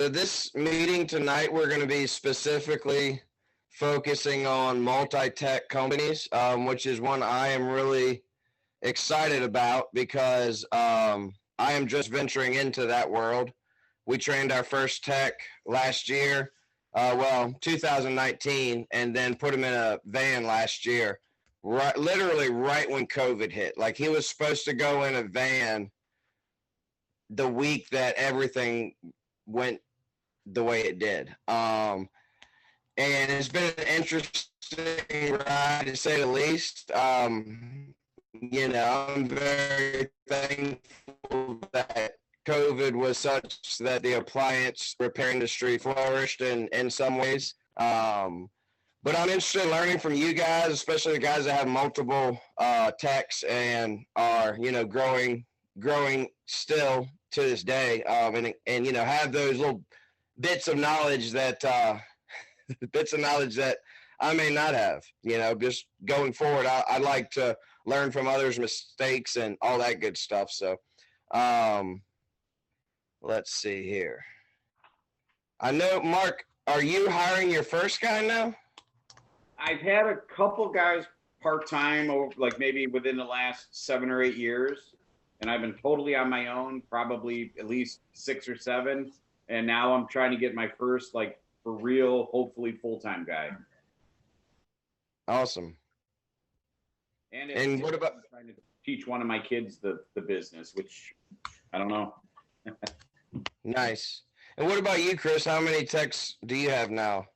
this meeting tonight, we're going to be specifically focusing on multi-tech companies, which is one I am really excited about because I am just venturing into that world. We trained our first tech last year, 2019, and then put him in a van last year, right, literally right when COVID hit. Like he was supposed to go in a van the week that everything went the way it did. And it's been an interesting ride to say the least. I'm very thankful that COVID was such that the appliance repair industry flourished in some ways. But I'm interested in learning from you guys, especially the guys that have multiple techs and are, growing still to this day, and have those little bits of knowledge that I may not have. Just going forward, I like to learn from others' mistakes and all that good stuff. So, let's see here. I know, Mark, are you hiring your first guy now? I've had a couple guys part-time, like maybe within the last 7 or 8 years, and I've been totally on my own, probably at least 6 or 7. And now I'm trying to get my first, like, for real, hopefully full-time guy. Awesome. And what about trying to teach one of my kids the business, which I don't know. Nice. And what about you, Chris? How many techs do you have now?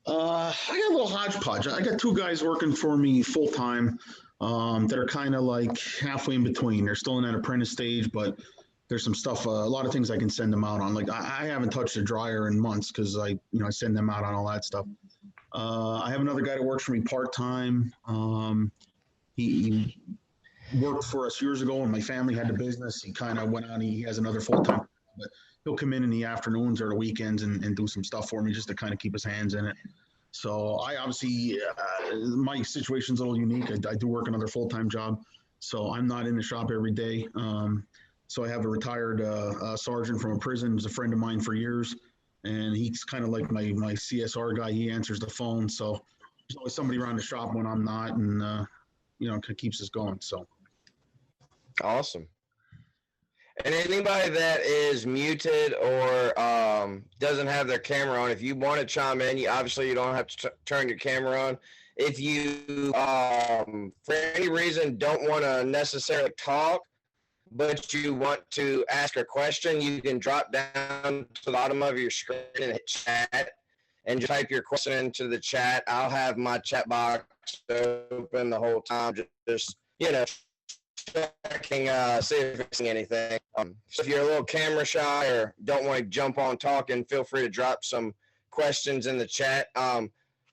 I got a little hodgepodge. I got 2 guys working for me full-time that are kind of like halfway in between. They're still in that apprentice stage, but there's some stuff, a lot of things I can send them out on. Like I haven't touched a dryer in months because I send them out on all that stuff. I have another guy that works for me part-time. He worked for us years ago when my family had the business. He kind of went on, he has another full-time, but he'll come in the afternoons or the weekends and do some stuff for me just to kind of keep his hands in it. So I obviously, my situation's a little unique. I do work another full-time job, so I'm not in the shop every day. So I have a retired sergeant from a prison who's a friend of mine for years, and he's kind of like my CSR guy. He answers the phone, so there's always somebody around the shop when I'm not, and it keeps us going. So awesome. And anybody that is muted or doesn't have their camera on, if you want to chime in, obviously you don't have to turn your camera on. If you, for any reason, don't want to necessarily talk, but you want to ask a question, you can drop down to the bottom of your screen and hit chat and just type your question into the chat. I'll have my chat box open the whole time, just checking, see if it's anything. So if you're a little camera shy or don't want to jump on talking, feel free to drop some questions in the chat.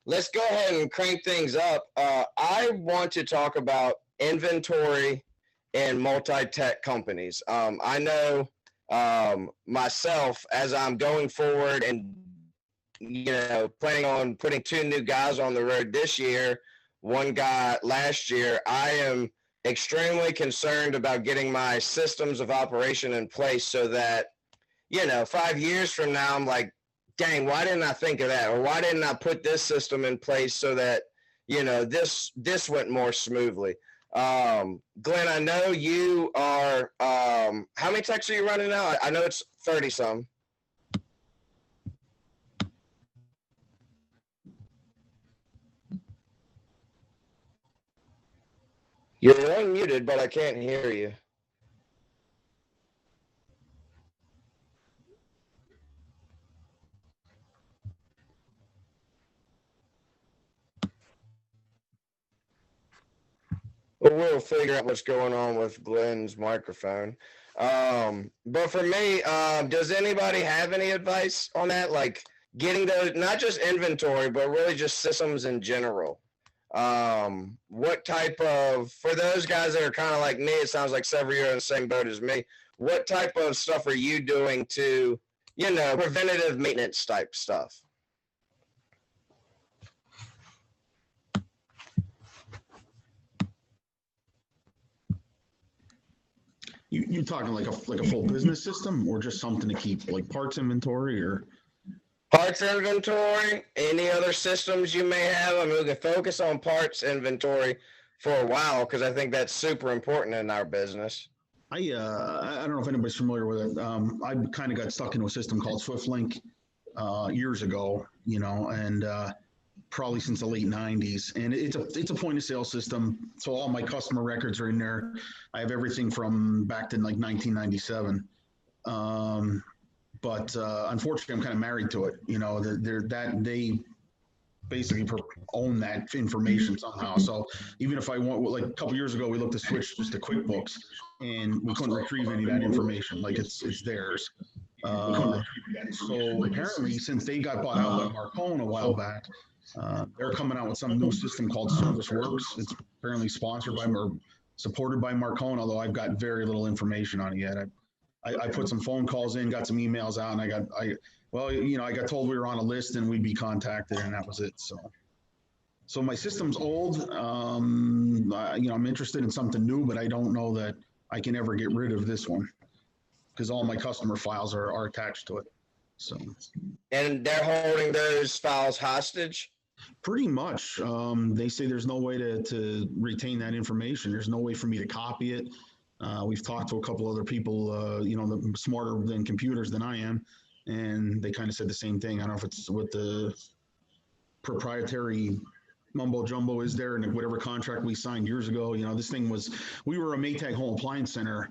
Let's go ahead and crank things up. I want to talk about inventory and multi-tech companies. I know myself, as I'm going forward and planning on putting 2 new guys on the road this year, 1 guy last year, I am extremely concerned about getting my systems of operation in place so that 5 years from now I'm like, dang, why didn't I think of that? Or why didn't I put this system in place so that this went more smoothly? Glenn, I know you are, how many techs are you running now? I know it's 30 some. You're unmuted, but I can't hear you. Well, we'll figure out what's going on with Glenn's microphone. But for me, does anybody have any advice on that? Like getting those, not just inventory, but really just systems in general. What type of, for those guys that are kind of like me, it sounds like several of you are in the same boat as me. What type of stuff are you doing to, preventative maintenance type stuff? You talking like a full business system, or just something to keep like parts inventory, or? Parts inventory, any other systems you may have. I mean, we can focus on parts inventory for a while because I think that's super important in our business. I don't know if anybody's familiar with it. I kind of got stuck into a system called SwiftLink years ago, and probably since the late 90s. And it's a point of sale system. So all my customer records are in there. I have everything from back to like 1997. But unfortunately, I'm kind of married to it. They basically own that information somehow. So even if I want, like a couple years ago, we looked to switch just to QuickBooks, and we couldn't retrieve any of that information. Like it's theirs. So apparently, since they got bought out by Marcone a while back, they're coming out with some new system called ServiceWorks. It's apparently sponsored by or supported by Marcone, although I've got very little information on it yet. I put some phone calls in, got some emails out, and I got told we were on a list and we'd be contacted, and that was it. So my system's old. I'm interested in something new, but I don't know that I can ever get rid of this one because all my customer files are attached to it. So. And they're holding those files hostage? Pretty much. They say there's no way to retain that information. There's no way for me to copy it. We've talked to a couple other people, smarter than computers than I am, and they kind of said the same thing. I don't know if it's what the proprietary mumbo jumbo is there, and whatever contract we signed years ago. This thing we were a Maytag home appliance center.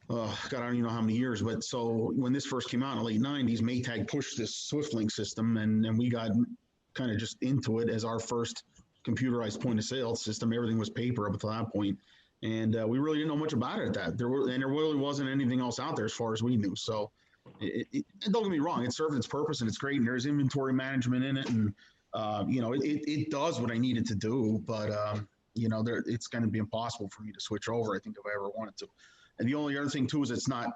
God, I don't even know how many years, but so when this first came out in the late 90s, Maytag pushed this SwiftLink system, and we got kind of just into it as our first computerized point of sale system. Everything was paper up until that point. And we really didn't know much about it at that. There really wasn't anything else out there as far as we knew. So don't get me wrong, it served its purpose and it's great. And there's inventory management in it. And, it does what I need it to do. But, it's going to be impossible for me to switch over, I think, if I ever wanted to. And the only other thing, too, is it's not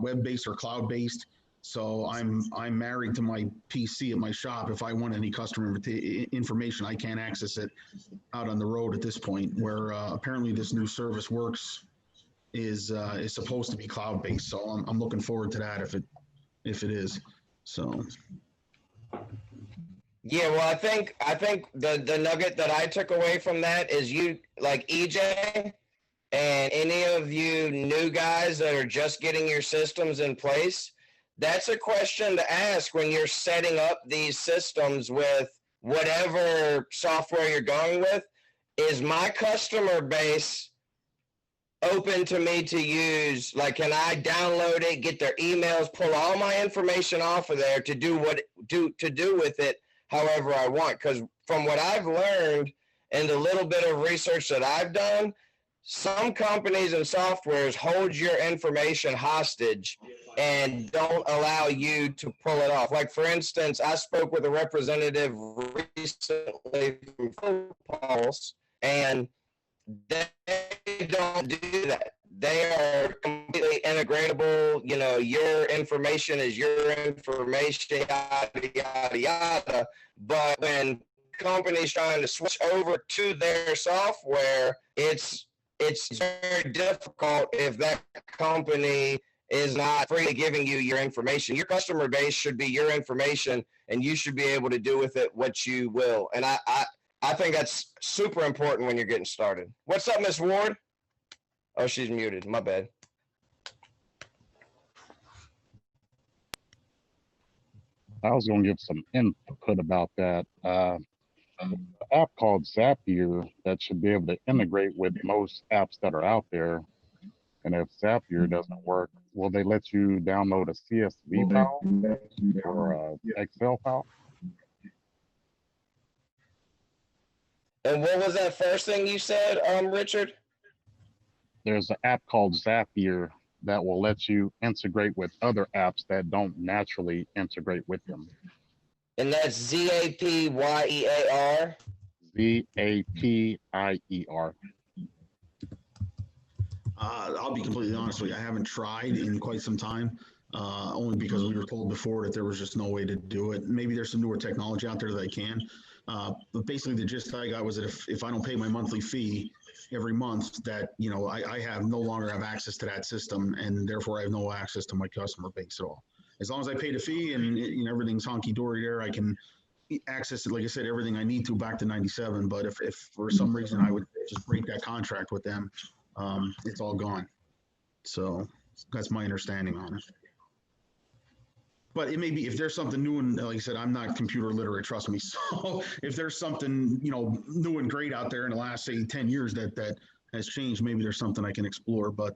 web-based or cloud-based. So I'm married to my PC at my shop. If I want any customer information, I can't access it out on the road at this point. Where apparently this new ServiceWorks is supposed to be cloud-based. So I'm looking forward to that if it is. So. Yeah, well, I think the nugget that I took away from that is you, like EJ, and any of you new guys that are just getting your systems in place. That's a question to ask when you're setting up these systems with whatever software you're going with. Is my customer base open to me to use? Like, can I download it, get their emails, pull all my information off of there to do with it however I want? Because from what I've learned and the little bit of research that I've done, some companies and softwares hold your information hostage and don't allow you to pull it off. Like, for instance, I spoke with a representative recently from Pulse, and they don't do that. They are completely integratable. Your information is your information, yada, yada, yada. But when companies trying to switch over to their software, it's very difficult if that company is not freely giving you your information. Your customer base should be your information, and you should be able to do with it what you will. And I think that's super important when you're getting started. What's up, Miss Ward? Oh, she's muted. My bad. I was going to give some input about that. An app called Zapier that should be able to integrate with most apps that are out there. And if Zapier doesn't work, will they let you download a CSV file or an Excel file? And what was that first thing you said, Richard? There's an app called Zapier that will let you integrate with other apps that don't naturally integrate with them. And that's Zapyear? Zapieer. I'll be completely honest with you. I haven't tried in quite some time. only because we were told before that there was just no way to do it. Maybe there's some newer technology out there that I can. But basically, the gist I got was that if I don't pay my monthly fee every month, that I have no longer have access to that system, and therefore I have no access to my customer base at all. As long as I pay the fee and everything's honky dory there, I can access it, like I said, everything I need to back to 97. But if for some reason I would just break that contract with them, it's all gone. So that's my understanding on it. But it may be, if there's something new, and like I said, I'm not computer literate, trust me. So if there's something, new and great out there in the last, say, 10 years that has changed, maybe there's something I can explore. But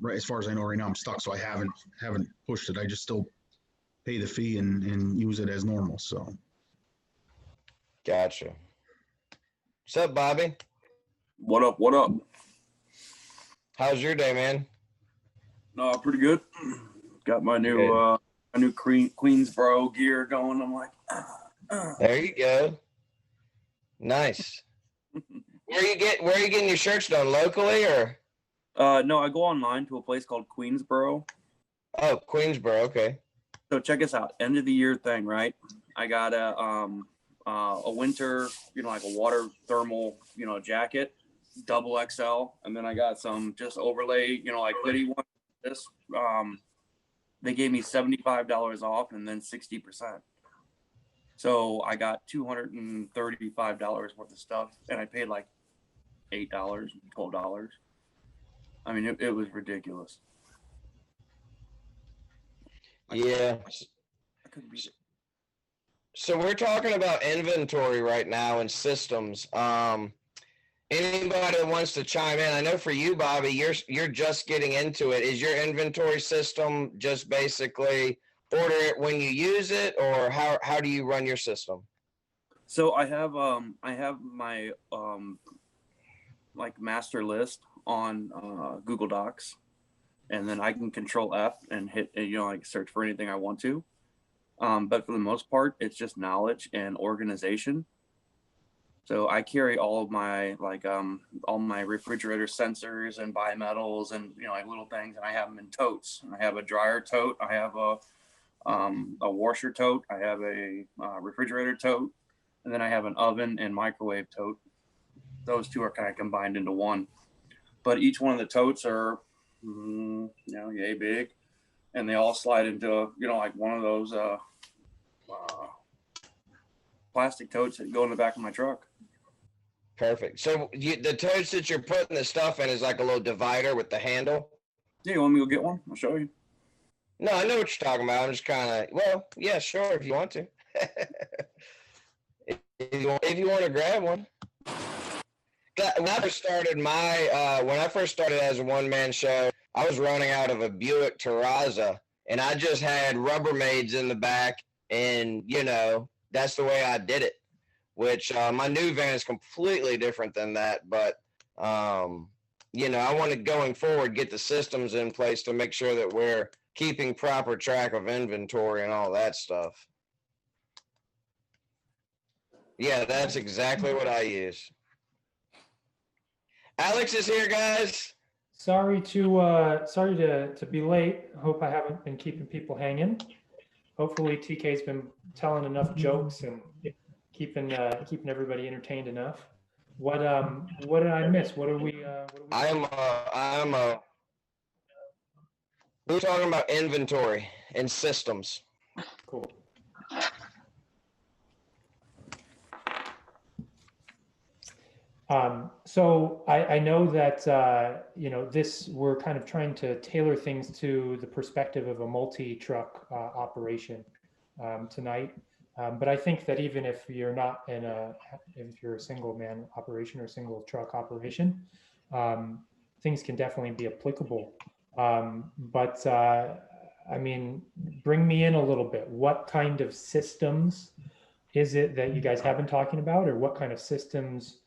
right, as far as I know right now, I'm stuck. So I haven't pushed it. I just still pay the fee and use it as normal. So. Gotcha. What's up, Bobby? What up? What up? How's your day, man? No, pretty good. Got my new Queensboro gear going. I'm like, There you go. Nice. Where are you getting your shirts done? Locally or? No, I go online to a place called Queensboro. Oh, Queensboro. Okay. So check us out. End of the year thing, right? I got a winter, like a water thermal, jacket, double XL, and then I got some just overlay, like hoodie one. This they gave me $75 off and then 60%. So I got $235 worth of stuff, and I paid like $8, $12. I mean, it was ridiculous. Yeah. I couldn't beat it. So we're talking about inventory right now and systems. Anybody that wants to chime in? I know for you, Bobby, you're just getting into it. Is your inventory system just basically order it when you use it, or how do you run your system? So I have my like master list on Google Docs, and then I can Control F and hit like search for anything I want to. But for the most part, it's just knowledge and organization. So I carry all of my all my refrigerator sensors and bimetals and like little things, and I have them in totes. I have a dryer tote. I have a washer tote. I have a refrigerator tote, and then I have an oven and microwave tote. Those two are kind of combined into one. But each one of the totes are yay big, and they all slide into like one of those plastic totes that go in the back of my truck. Perfect. So the totes that you're putting the stuff in is like a little divider with the handle? Yeah, you want me to go get one? I'll show you. No, I know what you're talking about. I'm just kind of, well, yeah, sure, if you want to. if you want to grab one. When I first started as a one-man show, I was running out of a Buick Terraza, and I just had Rubbermaids in the back, and, that's the way I did it. Which my new van is completely different than that. But, I want to, going forward, get the systems in place to make sure that we're keeping proper track of inventory and all that stuff. Yeah, that's exactly what I use. Alex is here, guys. Sorry to be late. Hope I haven't been keeping people hanging. Hopefully TK's been telling enough jokes and keeping everybody entertained enough. What did I miss? What are we? We're talking about inventory and systems. Cool. So I know that we're kind of trying to tailor things to the perspective of a multi-truck operation tonight. But I think that even if you're not if you're a single man operation or single truck operation, things can definitely be applicable. But bring me in a little bit. What kind of systems is it that you guys have been talking about, or what kind of systems?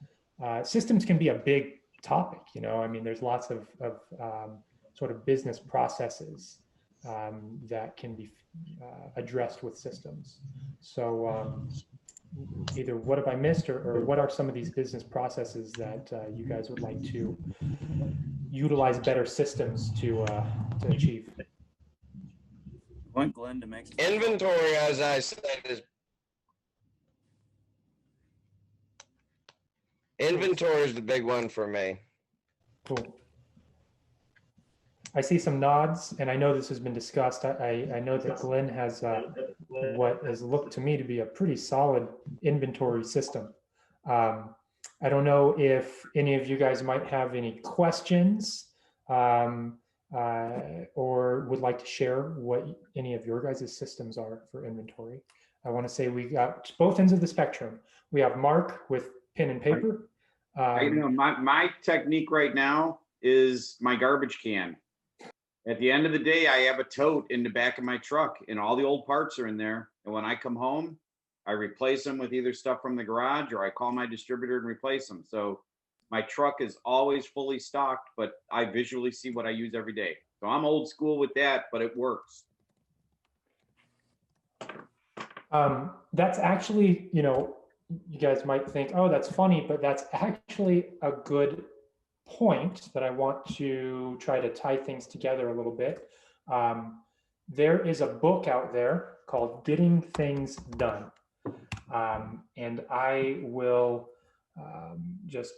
Systems can be a big topic, there's lots of sort of business processes that can be addressed with systems. So either what have I missed, or what are some of these business processes that you guys would like to utilize better systems to achieve? want Glenn to make some inventory, as I said, inventory is the big one for me. Cool. I see some nods, and I know this has been discussed. I know that Glenn has what has looked to me to be a pretty solid inventory system. I don't know if any of you guys might have any questions or would like to share what any of your guys' systems are for inventory. I want to say we got both ends of the spectrum. We have Mark with pen and paper. My technique right now is my garbage can. At the end of the day, I have a tote in the back of my truck, and all the old parts are in there. And when I come home, I replace them with either stuff from the garage, or I call my distributor and replace them. So my truck is always fully stocked, but I visually see what I use every day. So I'm old school with that, but it works. That's actually, you guys might think, oh, that's funny, but that's actually a good point that I want to try to tie things together a little bit. There is a book out there called Getting Things Done. And I will just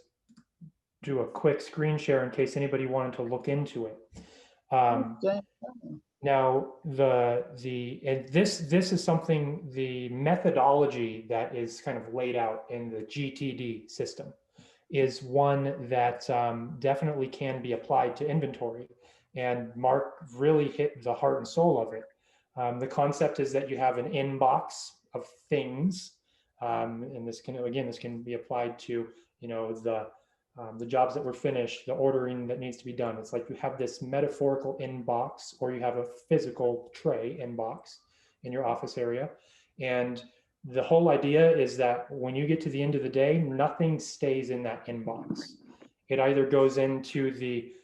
do a quick screen share in case anybody wanted to look into it. Now, this is something, the methodology that is kind of laid out in the GTD system is one that definitely can be applied to inventory. And Mark really hit the heart and soul of it. The concept is that you have an inbox of things, and this can be applied to, the jobs that were finished, the ordering that needs to be done. It's like you have this metaphorical inbox, or you have a physical tray inbox in your office area. And the whole idea is that when you get to the end of the day, nothing stays in that inbox. It either goes into the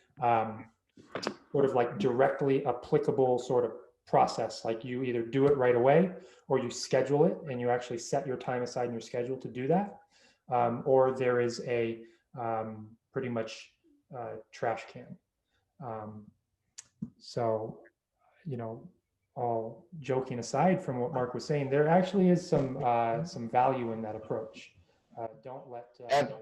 sort of like directly applicable sort of process, like you either do it right away, or you schedule it and you actually set your time aside in your schedule to do that, or there is a pretty much trash can. So, all joking aside from what Mark was saying, there actually is some value in that approach. Don't let go ahead.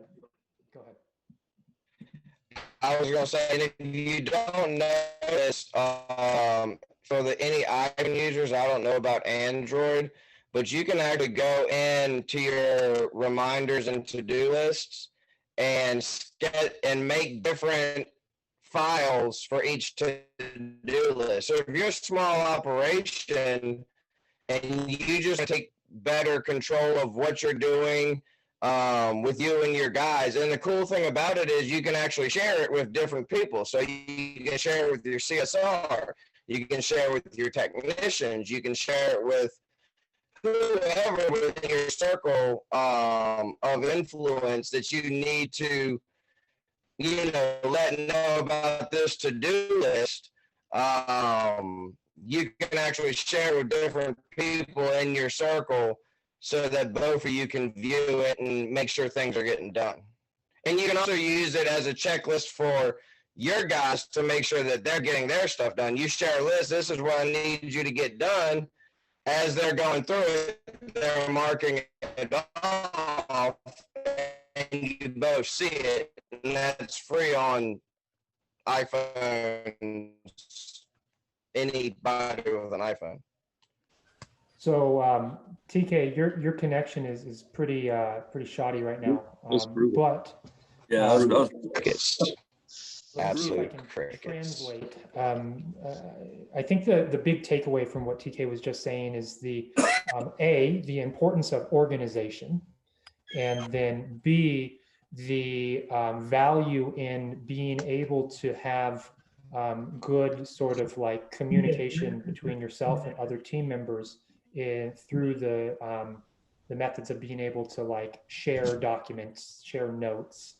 I was going to say, if you don't notice, for any iPhone users, I don't know about Android, but you can actually go into your reminders and to-do lists and make different files for each to-do list. So if you're a small operation and you just take better control of what you're doing with you and your guys, and the cool thing about it is you can actually share it with different people. So you can share it with your CSR, you can share it with your technicians, you can share it with whoever within your circle of influence that you need to let know about this to-do list. You can actually share with different people in your circle so that both of you can view it and make sure things are getting done. And you can also use it as a checklist for your guys to make sure that they're getting their stuff done. You share a list, this is what I need you to get done. As they're going through it, they're marking it off, and you both see it, and that's free on iPhones, anybody with an iPhone. So TK, your connection is pretty shoddy right now. But yeah, absolute crickets. Translate. I think the big takeaway from what TK was just saying is the the importance of organization, and then B, the value in being able to have good sort of like communication between yourself and other team members through the methods of being able to like share documents, share notes.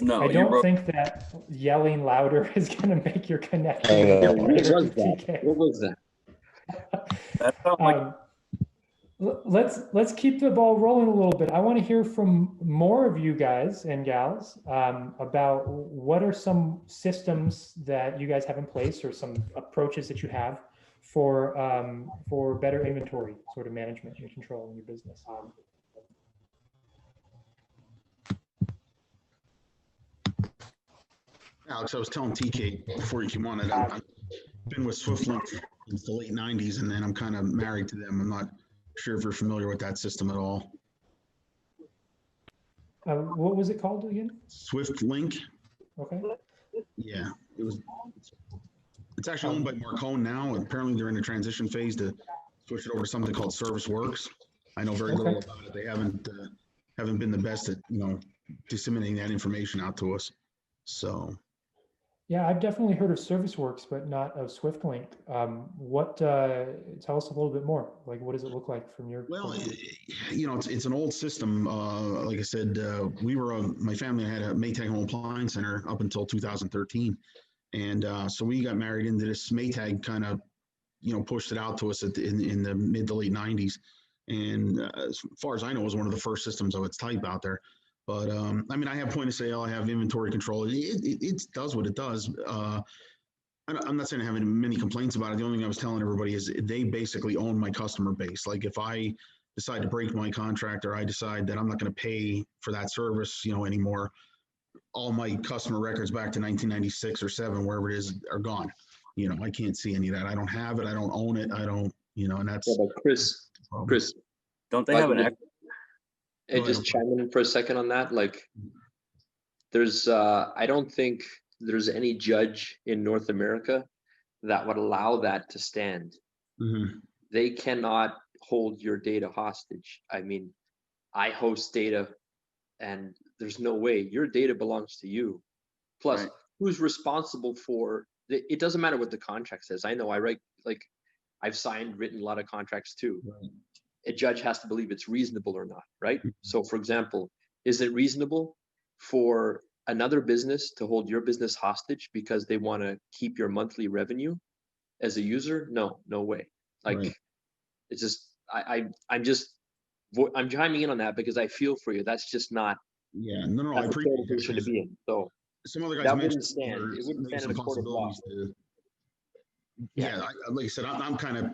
No, I don't think that yelling louder is going to make your connection. What was that? that sounds like Let's keep the ball rolling a little bit. I want to hear from more of you guys and gals about what are some systems that you guys have in place, or some approaches that you have for better inventory sort of management and control in your business. Alex, I was telling TK before you came on that I've been with SwiftLink since the late 90s, and then I'm kind of married to them. I'm not sure if you're familiar with that system at all. What was it called again? SwiftLink. Okay. Yeah, it's actually owned by Marcone now, and apparently they're in the transition phase to switch it over to something called ServiceWorks. I know very little about it. They haven't been the best at disseminating that information out to us. So. Yeah, I've definitely heard of ServiceWorks, but not of SwiftLink. Tell us a little bit more. Like, what does it look like from your? Well, it's an old system. Like I said, my family had a Maytag Home Appliance Center up until 2013, and so we got married into this. Maytag kind of, pushed it out to us in the mid to late 90s, and as far as I know, it was one of the first systems of its type out there. But I have point of sale, I have inventory control. It does what it does. I'm not saying I have many complaints about it. The only thing I was telling everybody is they basically own my customer base. Like if I decide to break my contract, or I decide that I'm not going to pay for that service, anymore, all my customer records back to 1996 or 7, wherever it is, are gone. I can't see any of that. I don't have it. I don't own it. I don't, and that's. Yeah, but Chris, don't they have an? And just chime in for a second on that. Like, there's, I don't think there's any judge in North America that would allow that to stand. Mm-hmm. They cannot hold your data hostage. I mean, I host data, and there's no way your data belongs to you. Plus, who's responsible for it? It doesn't matter what the contract says. I know I write, like, I've written a lot of contracts too. Right. A judge has to believe it's reasonable or not, right? So, for example, is it reasonable for another business to hold your business hostage because they want to keep your monthly revenue as a user? No way. Like, it's just, I'm chiming in on that because I feel for you. That's just not. Yeah, no, I appreciate it to be in. So some other guys that mentioned it wouldn't stand in a court of law. Like I said, I'm kind of.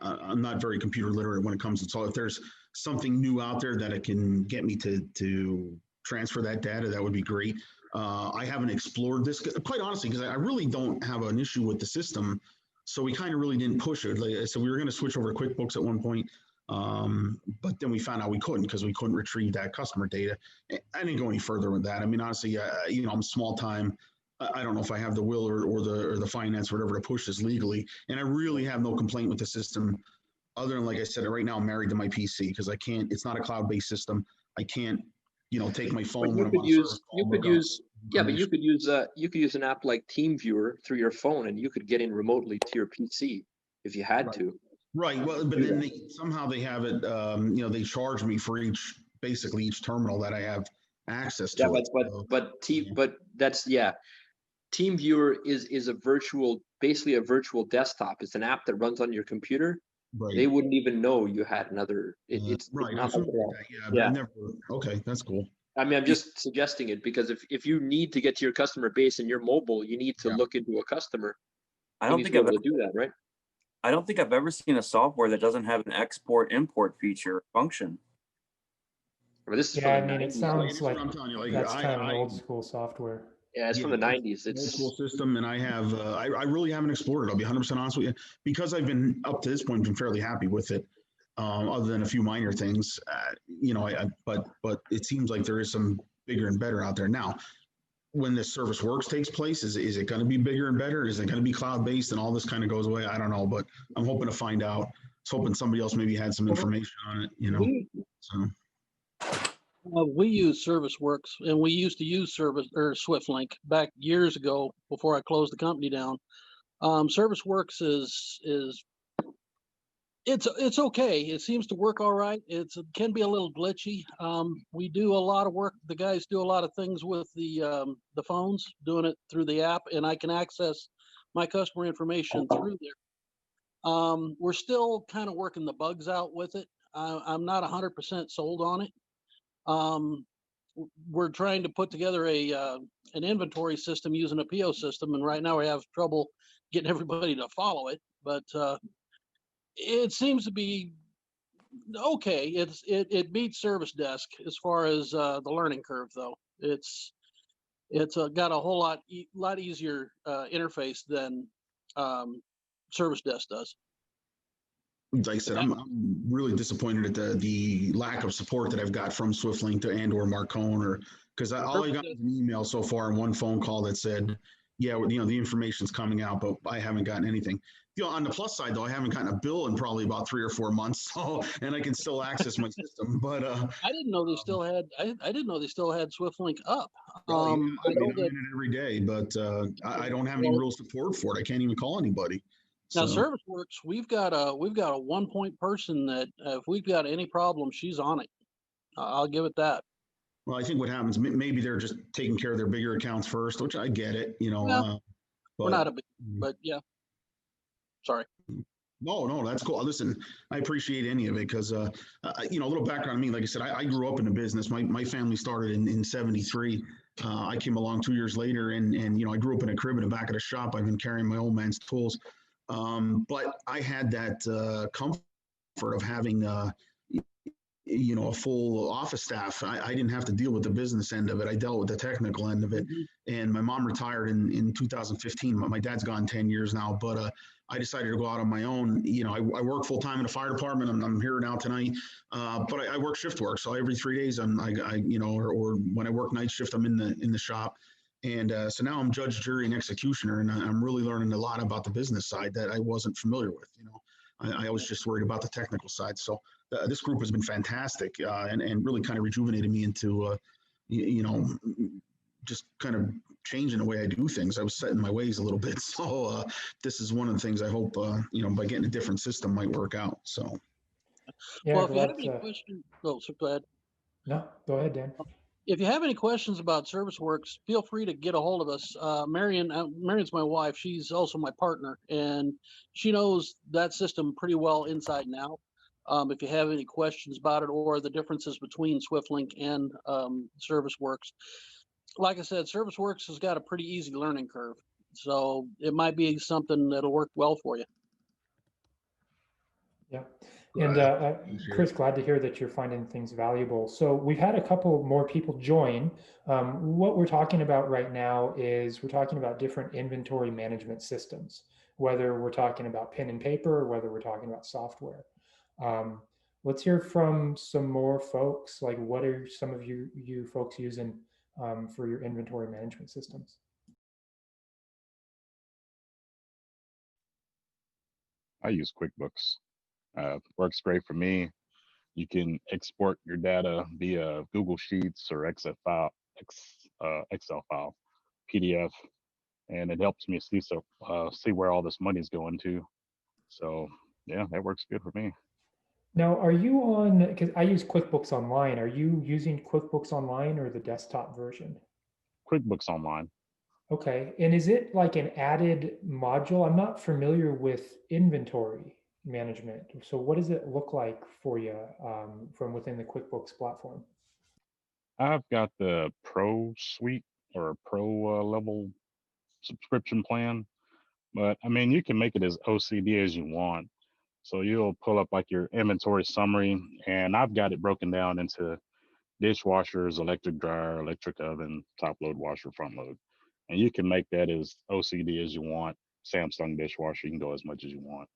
I'm not very computer literate when it comes to, so if there's something new out there that it can get me to transfer that data, that would be great. I haven't explored this, quite honestly, because I really don't have an issue with the system. So we kind of really didn't push it. Like I said, we were going to switch over to QuickBooks at one point, but then we found out we couldn't because we couldn't retrieve that customer data. I didn't go any further with that. I mean, honestly, I'm small time. I don't know if I have the will or the finance or whatever to push this legally. And I really have no complaint with the system, other than, like I said, right now I'm married to my PC because I can't. It's not a cloud-based system. I can't, take my phone. But you could use an app like TeamViewer through your phone, and you could get in remotely to your PC if you had to. Right. Well, but then somehow they have it. They charge me for each terminal that I have access to. Yeah, but that's TeamViewer is basically a virtual desktop. It's an app that runs on your computer. Right. They wouldn't even know you had another. It's right. It's Never, okay, that's cool. I mean, I'm just suggesting it because if you need to get to your customer base and you're mobile, you need to look into a customer. I don't think I've ever do that, right? I don't think I've ever seen a software that doesn't have an export-import feature function. This is it sounds like that's kind of old school software. Yeah, it's from the 90s. It's an old school system, and I have I really haven't explored it. I'll be 100% honest with you, because I've been up to this point been fairly happy with it, other than a few minor things. But it seems like there is some bigger and better out there now. When this ServiceWorks takes place, is it going to be bigger and better? Is it going to be cloud-based and all this kind of goes away? I don't know, but I'm hoping to find out. I was hoping somebody else maybe had some information on it, So. We use ServiceWorks, and we used to use SwiftLink back years ago before I closed the company down. ServiceWorks it's okay. It seems to work all right. It can be a little glitchy. We do a lot of work. The guys do a lot of things with the phones, doing it through the app, and I can access my customer information through there. We're still kind of working the bugs out with it. I'm not 100% sold on it. We're trying to put together an inventory system using a PO system, and right now we have trouble getting everybody to follow it. But it seems to be okay. It beats Service Desk as far as the learning curve, though. It's got a whole lot easier interface than Service Desk does. Like I said, I'm really disappointed at the lack of support that I've got from SwiftLink or Marcone, or because all I got was an email so far and one phone call that said, yeah, the information's coming out, but I haven't gotten anything. On the plus side, though, I haven't gotten a bill in probably about 3 or 4 months, so and I can still access my system. But I didn't know they still had. I didn't know they still had SwiftLink up. Yeah, I know I'm that in it every day, but I don't have any real support for it. I can't even call anybody. now So, ServiceWorks, we've got a 1-point person that if we've got any problem, she's on it. I'll give it that. well, I think what happens, maybe they're just taking care of their bigger accounts first, which I get it, Well, we're but not a big, but yeah. Sorry. no, that's cool. Listen, I appreciate any of it because, a little background on me. Like I said, I grew up in the business. My family started in '73. I came along 2 years later, and I grew up in a crib in the back of the shop. I've been carrying my old man's tools, but I had that comfort of having a full office staff. I didn't have to deal with the business end of it. I dealt with the technical end of it. Mm-hmm. And my mom retired in 2015. My dad's gone 10 years now, but I decided to go out on my own. I work full time in the fire department. I'm here now tonight, but I work shift work. So every 3 days, or when I work night shift, I'm in the shop. And so now I'm judge, jury, and executioner, and I'm really learning a lot about the business side that I wasn't familiar with. I was just worried about the technical side. So this group has been fantastic and really kind of rejuvenated me into, just kind of changing the way I do things. I was set in my ways a little bit. So this is one of the things I hope, by getting a different system might work out. So. Yeah, Well, if you have any questions, so go ahead. No, go ahead, Dan. If you have any questions about ServiceWorks, feel free to get a hold of us. Marion's my wife. She's also my partner, and she knows that system pretty well inside and out. If you have any questions about it or the differences between SwiftLink and ServiceWorks, like I said, ServiceWorks has got a pretty easy learning curve, so it might be something that'll work well for you. Yeah. And Chris, glad to hear that you're finding things valuable. So we've had a couple more people join. What we're talking about right now is we're talking about different inventory management systems, whether we're talking about pen and paper or whether we're talking about software. Let's hear from some more folks. Like, what are some of you folks using for your inventory management systems? I use QuickBooks. Works great for me. You can export your data via Google Sheets or Excel file, PDF, and it helps me see where all this money's going to. So yeah, that works good for me. Now, are you on, because I use QuickBooks Online, are you using QuickBooks Online or the desktop version? QuickBooks Online. Okay, and is it like an added module? I'm not familiar with inventory management. So what does it look like for you from within the QuickBooks platform? I've got the Pro suite or Pro level subscription plan, but I mean, you can make it as OCD as you want. So you'll pull up like your inventory summary, and I've got it broken down into dishwashers, electric dryer, electric oven, top load washer, front load. And you can make that as OCD as you want. Samsung dishwasher, you can go as much as you want.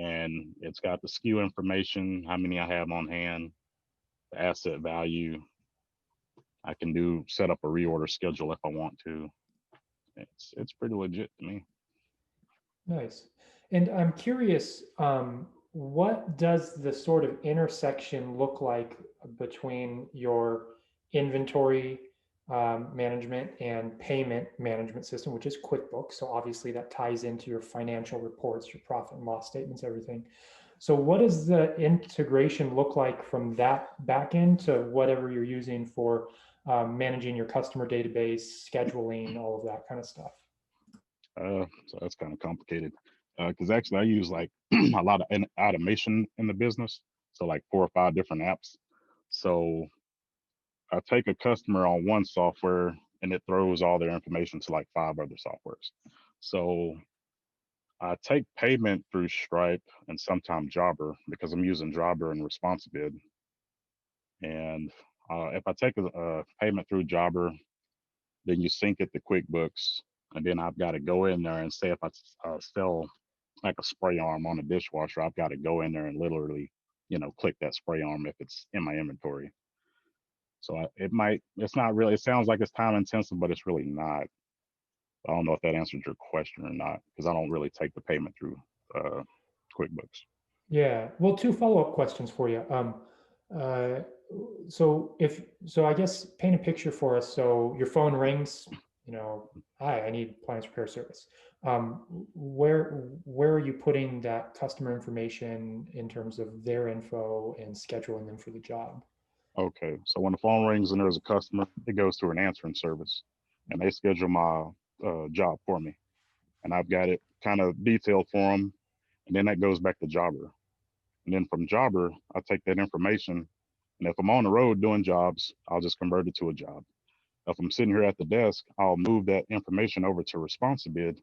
And it's got the SKU information, how many I have on hand, the asset value. I can set up a reorder schedule if I want to. It's pretty legit to me. Nice. And I'm curious, what does the sort of intersection look like between your inventory management and payment management system, which is QuickBooks? So obviously that ties into your financial reports, your profit and loss statements, everything. So what does the integration look like from that back end to whatever you're using for managing your customer database, scheduling, all of that kind of stuff? So that's kind of complicated because actually I use like a lot of automation in the business. So like 4 or 5 different apps. So I take a customer on one software and it throws all their information to like 5 other softwares. So I take payment through Stripe and sometimes Jobber because I'm using Jobber and Responsibid. And if I take a payment through Jobber, then you sync it to QuickBooks, and then I've got to go in there and say if I sell like a spray arm on a dishwasher, I've got to go in there and literally, click that spray arm if it's in my inventory. So it's not really, it sounds like it's time intensive, but it's really not. I don't know if that answers your question or not, because I don't really take the payment through QuickBooks. Yeah. Well, 2 follow-up questions for you. So I guess paint a picture for us. So your phone rings, hi, I need appliance repair service. Where are you putting that customer information in terms of their info and scheduling them for the job? Okay, so when the phone rings and there's a customer, it goes through an answering service, and they schedule my job for me, and I've got it kind of detailed for them, and then that goes back to Jobber, and then from Jobber, I take that information, and if I'm on the road doing jobs, I'll just convert it to a job. If I'm sitting here at the desk, I'll move that information over to Responsibid,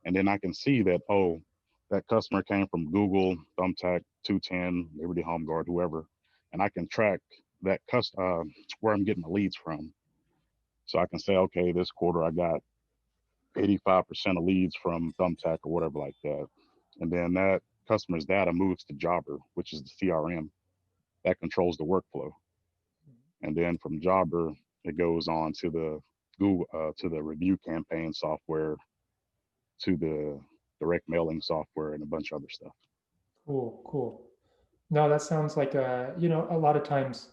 and then I can see that, oh, that customer came from Google, Thumbtack, 210, Liberty Home Guard, whoever, and I can track that where I'm getting the leads from. So I can say, okay, this quarter I got 85% of leads from Thumbtack or whatever like that. And then that customer's data moves to Jobber, which is the CRM that controls the workflow. And then from Jobber, it goes on to the Google, to the review campaign software, to the direct mailing software, and a bunch of other stuff. Cool. No, that sounds like a lot of times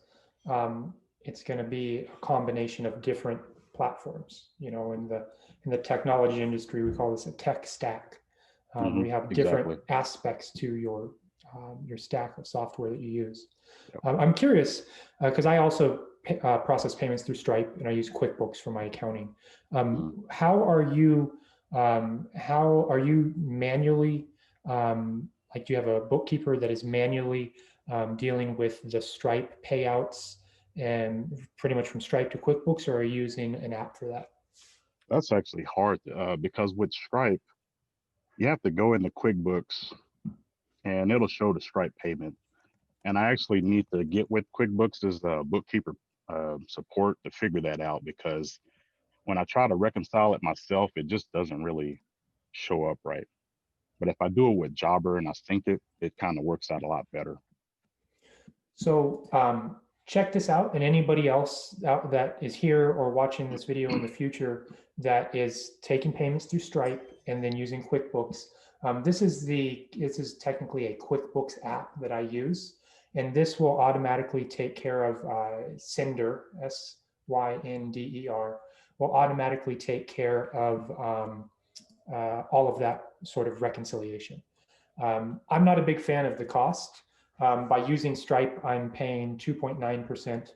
it's going to be a combination of different platforms. In the technology industry, we call this a tech stack. We have different Exactly. aspects to your stack of software that you use. Yep. I'm curious because I also process payments through Stripe, and I use QuickBooks for my accounting. How are you manually? Do you have a bookkeeper that is manually dealing with the Stripe payouts and pretty much from Stripe to QuickBooks, or are you using an app for that? That's actually hard because with Stripe, you have to go into QuickBooks and it'll show the Stripe payment. And I actually need to get with QuickBooks as the bookkeeper support to figure that out, because when I try to reconcile it myself, it just doesn't really show up right. But if I do it with Jobber and I sync it, it kind of works out a lot better. So check this out, and anybody else out that is here or watching this video in the future that is taking payments through Stripe and then using QuickBooks. This is technically a QuickBooks app that I use, and this will automatically take care of Synder, SYNDER, will automatically take care of all of that sort of reconciliation. I'm not a big fan of the cost. By using Stripe, I'm paying 2.9%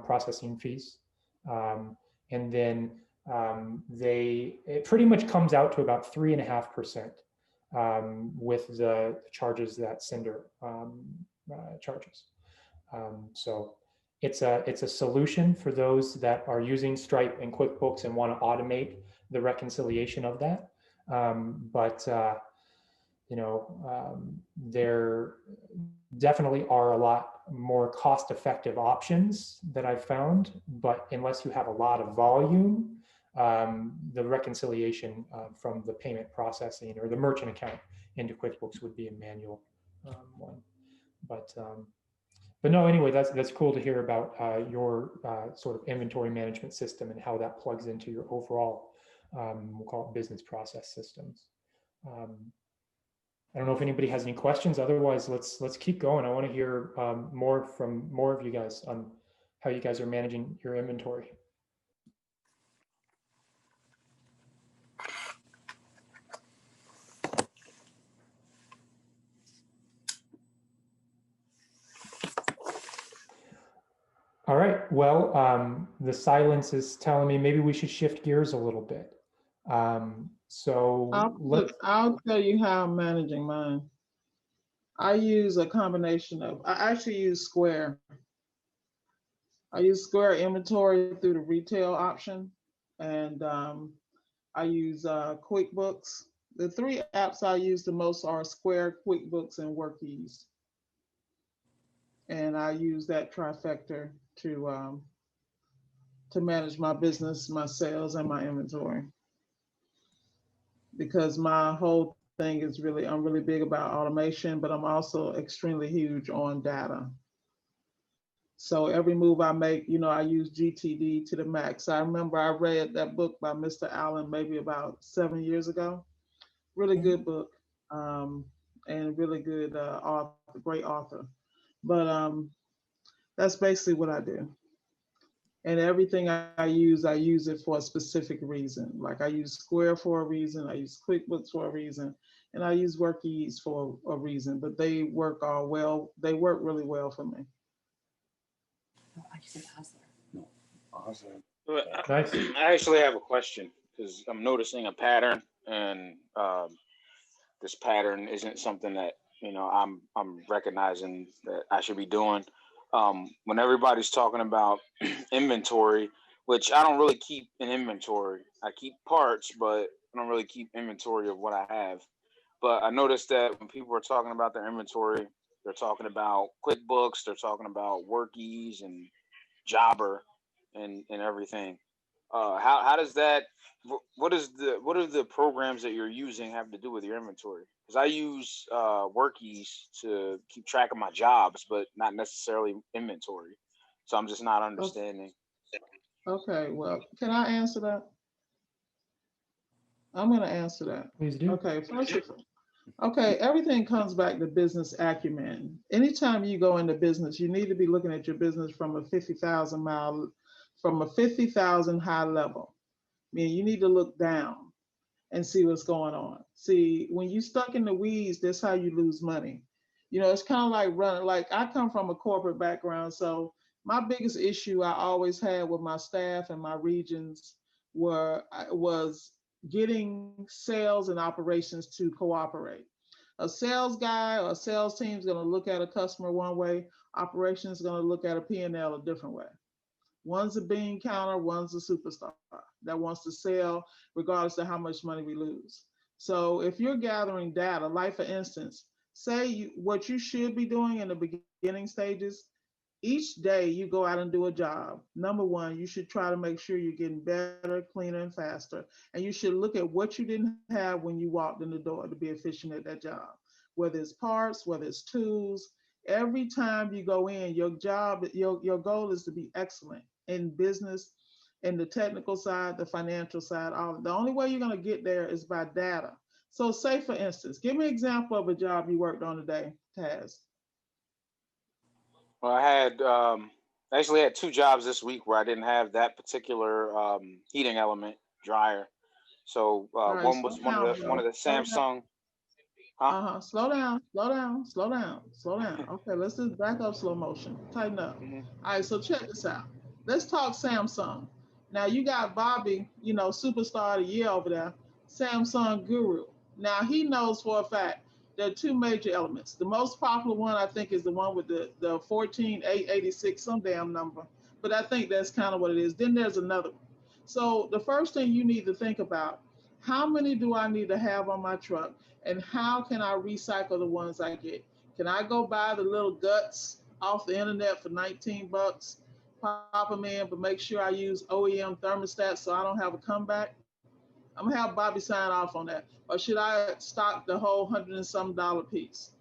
processing fees. And then it pretty much comes out to about 3.5% with the charges that Synder charges. So it's a solution for those that are using Stripe and QuickBooks and want to automate the reconciliation of that. There definitely are a lot more cost-effective options that I've found, but unless you have a lot of volume, the reconciliation from the payment processing or the merchant account into QuickBooks would be a manual one. But no, anyway, that's cool to hear about your sort of inventory management system and how that plugs into your overall, we'll call it business process systems. I don't know if anybody has any questions. Otherwise, let's keep going. I want to hear more from more of you guys on how you guys are managing your inventory. All right. Well, the silence is telling me maybe we should shift gears a little bit. So I'll tell you how I'm managing mine. I use a combination of, I actually use Square. I use Square inventory through the retail option, and I use QuickBooks. The three apps I use the most are Square, QuickBooks, and WorkEase. And I use that trifecta to manage my business, my sales, and my inventory. Because my whole thing is really, I'm really big about automation, but I'm also extremely huge on data. So every move I make, you know, I use GTD to the max. I remember I read that book by Mr. Allen maybe about 7 years ago. Really good book, and really good author, great author. But that's basically what I do. And everything I use it for a specific reason. Like I use Square for a reason, I use QuickBooks for a reason, and I use WorkEase for a reason. But they work all well. They work really well for me. Awesome. Nice. I actually have a question because I'm noticing a pattern, and this pattern isn't something that I'm recognizing that I should be doing. When everybody's talking about inventory, which I don't really keep an inventory. I keep parts, but I don't really keep inventory of what I have. But I noticed that when people are talking about their inventory, they're talking about QuickBooks, they're talking about WorkEase and Jobber and everything. How does that? What are the programs that you're using have to do with your inventory? Because I use WorkEase to keep track of my jobs, but not necessarily inventory. So I'm just not understanding. Okay, well, can I answer that? I'm going to answer that. Please do. Okay, first of all, okay, everything comes back to business acumen. Anytime you go into business, you need to be looking at your business from a 50,000 high level. I mean, you need to look down and see what's going on. See, when you stuck in the weeds, that's how you lose money. You know, it's kind of like running, like I come from a corporate background. So my biggest issue I always had with my staff and my regions was getting sales and operations to cooperate. A sales guy or a sales team is going to look at a customer one way, operations is going to look at a P&L a different way. One's a bean counter, one's a superstar that wants to sell regardless of how much money we lose. So if you're gathering data, like for instance, say what you should be doing in the beginning stages, each day you go out and do a job. Number one, you should try to make sure you're getting better, cleaner, and faster. And you should look at what you didn't have when you walked in the door to be efficient at that job, whether it's parts, whether it's tools. Every time you go in, your goal is to be excellent in business, in the technical side, the financial side. The only way you're going to get there is by data. So say, for instance, give me an example of a job you worked on today, Taz. Well, I actually had 2 jobs this week where I didn't have that particular heating element dryer. So Right, one was one of the Samsung. Huh? Slow down. Okay, let's just back up slow motion. Tighten up. Mm-hmm. All right, so check this out. Let's talk Samsung. Now you got Bobby, you know, superstar of the year over there, Samsung guru. Now he knows for a fact there are 2 major elements. The most popular one, I think, is the one with the 14886, some damn number. But I think that's kind of what it is. Then there's another one. So the first thing you need to think about, how many do I need to have on my truck? And how can I recycle the ones I get? Can I go buy the little guts off the internet for 19 bucks, pop them in, but make sure I use OEM thermostats so I don't have a comeback? I'm gonna have Bobby sign off on that. Or should I stock the whole $100 and some piece?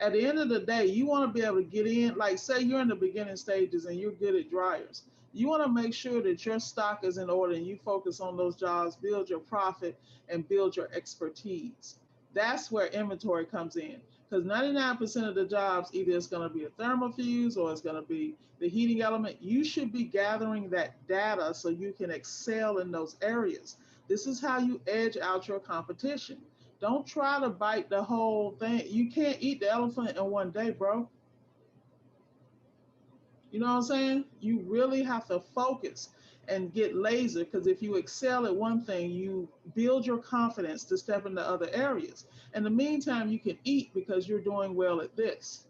At the end of the day, you want to be able to get in, like say you're in the beginning stages and you're good at dryers. You want to make sure that your stock is in order and you focus on those jobs, build your profit, and build your expertise. That's where inventory comes in. Because 99% of the jobs, either it's going to be a thermofuse or it's going to be the heating element. You should be gathering that data so you can excel in those areas. This is how you edge out your competition. Don't try to bite the whole thing. You can't eat the elephant in one day, bro. You know what I'm saying? You really have to focus. and get laser, because if you excel at one thing, you build your confidence to step into other areas. In the meantime, you can eat because you're doing well at this.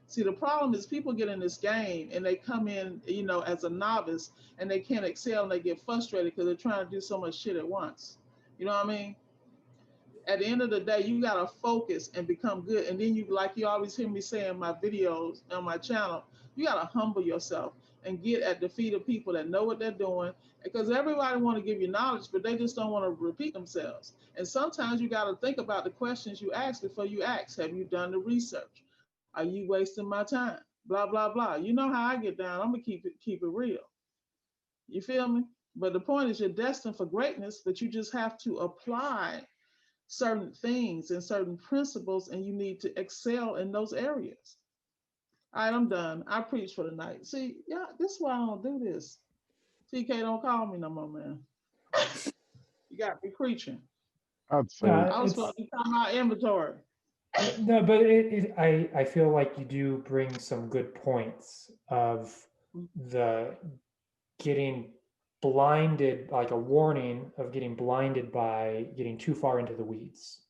See, the problem is people get in this game and they come in, as a novice, and they can't excel and they get frustrated because they're trying to do so much shit at once. You know what I mean? At the end of the day, you gotta focus and become good. And then like you always hear me say in my videos on my channel, you gotta humble yourself and get at the feet of people that know what they're doing. Because everybody want to give you knowledge, but they just don't want to repeat themselves. And sometimes you gotta think about the questions you ask before you ask. Have you done the research? Are you wasting my time? Blah blah blah. You know how I get down. I'm gonna keep it real. You feel me? But the point is, you're destined for greatness, but you just have to apply certain things and certain principles, and you need to excel in those areas. All right, I'm done. I preach for the night. See, yeah, this is why I don't do this. TK, don't call me no more, man. You got me preaching. I'd say I was supposed to be talking about inventory. No, but I feel like you do bring some good points of the getting blinded, like a warning of getting blinded by getting too far into the weeds.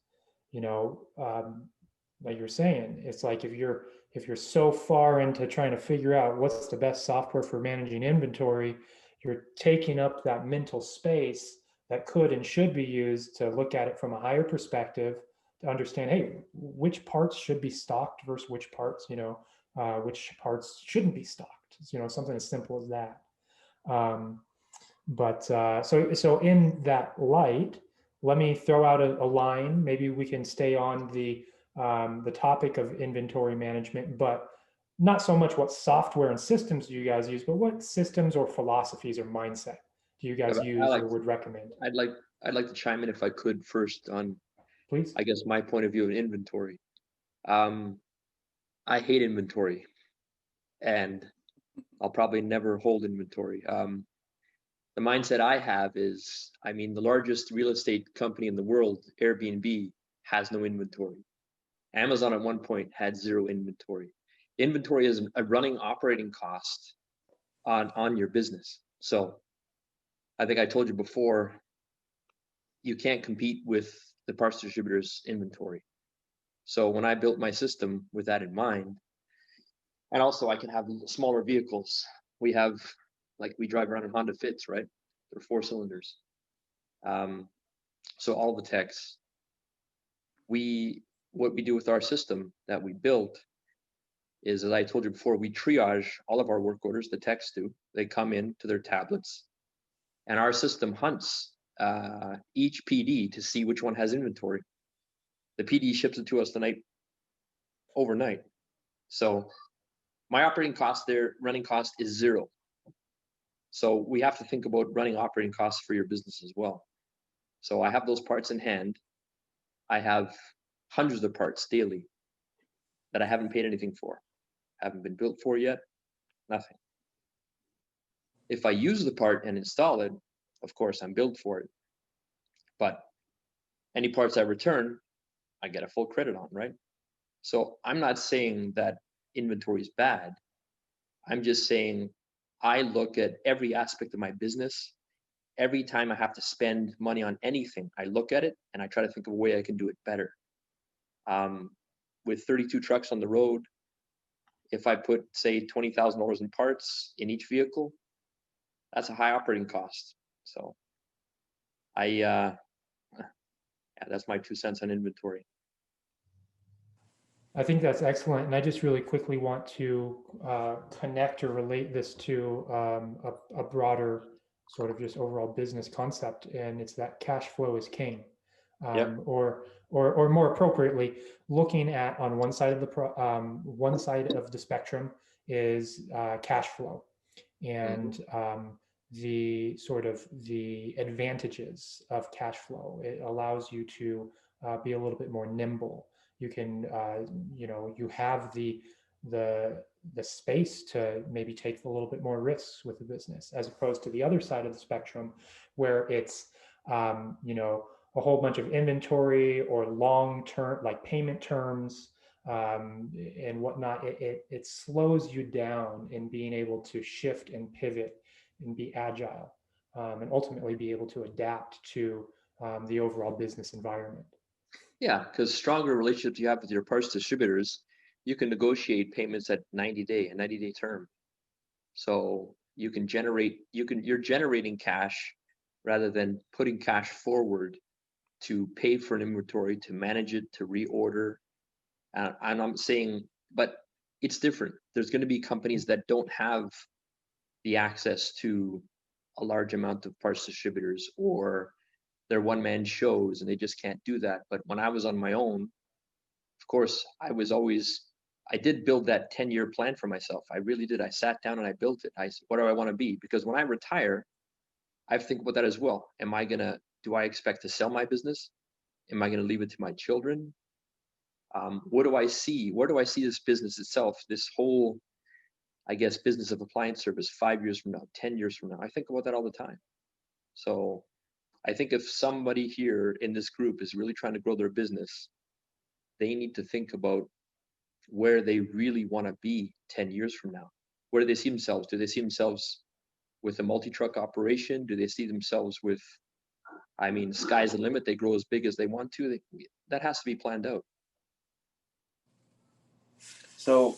Like you're saying, it's like if you're so far into trying to figure out what's the best software for managing inventory, you're taking up that mental space that could and should be used to look at it from a higher perspective, to understand, hey, which parts should be stocked versus which parts shouldn't be stocked. Something as simple as that. So in that light, let me throw out a line. Maybe we can stay on the topic of inventory management, but not so much what software and systems do you guys use, but what systems or philosophies or mindset do you guys use or would recommend? I'd like to chime in if I could first on, please. I guess, my point of view of inventory. I hate inventory, and I'll probably never hold inventory. The mindset I have is, the largest real estate company in the world, Airbnb, has no inventory. Amazon at one point had zero inventory. Inventory is a running operating cost on your business. So I think I told you before, you can't compete with the parts distributor's inventory. So when I built my system with that in mind, and also I can have smaller vehicles. We drive around in Honda Fits, right? They're 4 cylinders. So all the techs, what we do with our system that we built is, as I told you before, we triage all of our work orders, the techs do. They come in to their tablets, and our system hunts each PD to see which one has inventory. The PD ships it to us overnight. So my operating cost there, running cost, is zero. So we have to think about running operating costs for your business as well. So I have those parts in hand. I have hundreds of parts daily that I haven't paid anything for, haven't been built for yet, nothing. If I use the part and install it, of course, I'm billed for it. But any parts I return, I get a full credit on, right? So I'm not saying that inventory is bad. I'm just saying I look at every aspect of my business. Every time I have to spend money on anything, I look at it and I try to think of a way I can do it better. With 32 trucks on the road, if I put, say, $20,000 in parts in each vehicle, that's a high operating cost. So that's my 2 cents on inventory. I think that's excellent. And I just really quickly want to connect or relate this to a broader sort of just overall business concept. And it's that cash flow is king. Yep. Or more appropriately, looking at on one side of the spectrum is cash flow, and the sort of the advantages of cash flow. It allows you to be a little bit more nimble. You can, you have the space to maybe take a little bit more risks with the business, as opposed to the other side of the spectrum, where it's, a whole bunch of inventory or long-term, like payment terms and whatnot. It slows you down in being able to shift and pivot and be agile. and ultimately be able to adapt to the overall business environment. Yeah, because stronger relationships you have with your parts distributors, you can negotiate payments at a 90-day term. So you can you're generating cash rather than putting cash forward to pay for an inventory, to manage it, to reorder. And I'm saying, but it's different. There's going to be companies that don't have the access to a large amount of parts distributors, or they're one-man shows and they just can't do that. But when I was on my own, of course, I did build that 10-year plan for myself. I really did. I sat down and I built it. I said, what do I want to be? Because when I retire, I think about that as well. Do I expect to sell my business? Am I going to leave it to my children? What do I see? Where do I see this business itself, this whole, I guess, business of appliance service 5 years from now, 10 years from now? I think about that all the time. So I think if somebody here in this group is really trying to grow their business, they need to think about where they really want to be 10 years from now. Where do they see themselves? Do they see themselves with a multi-truck operation? Do they see themselves with, I mean, sky's the limit. They grow as big as they want to. That has to be planned out. So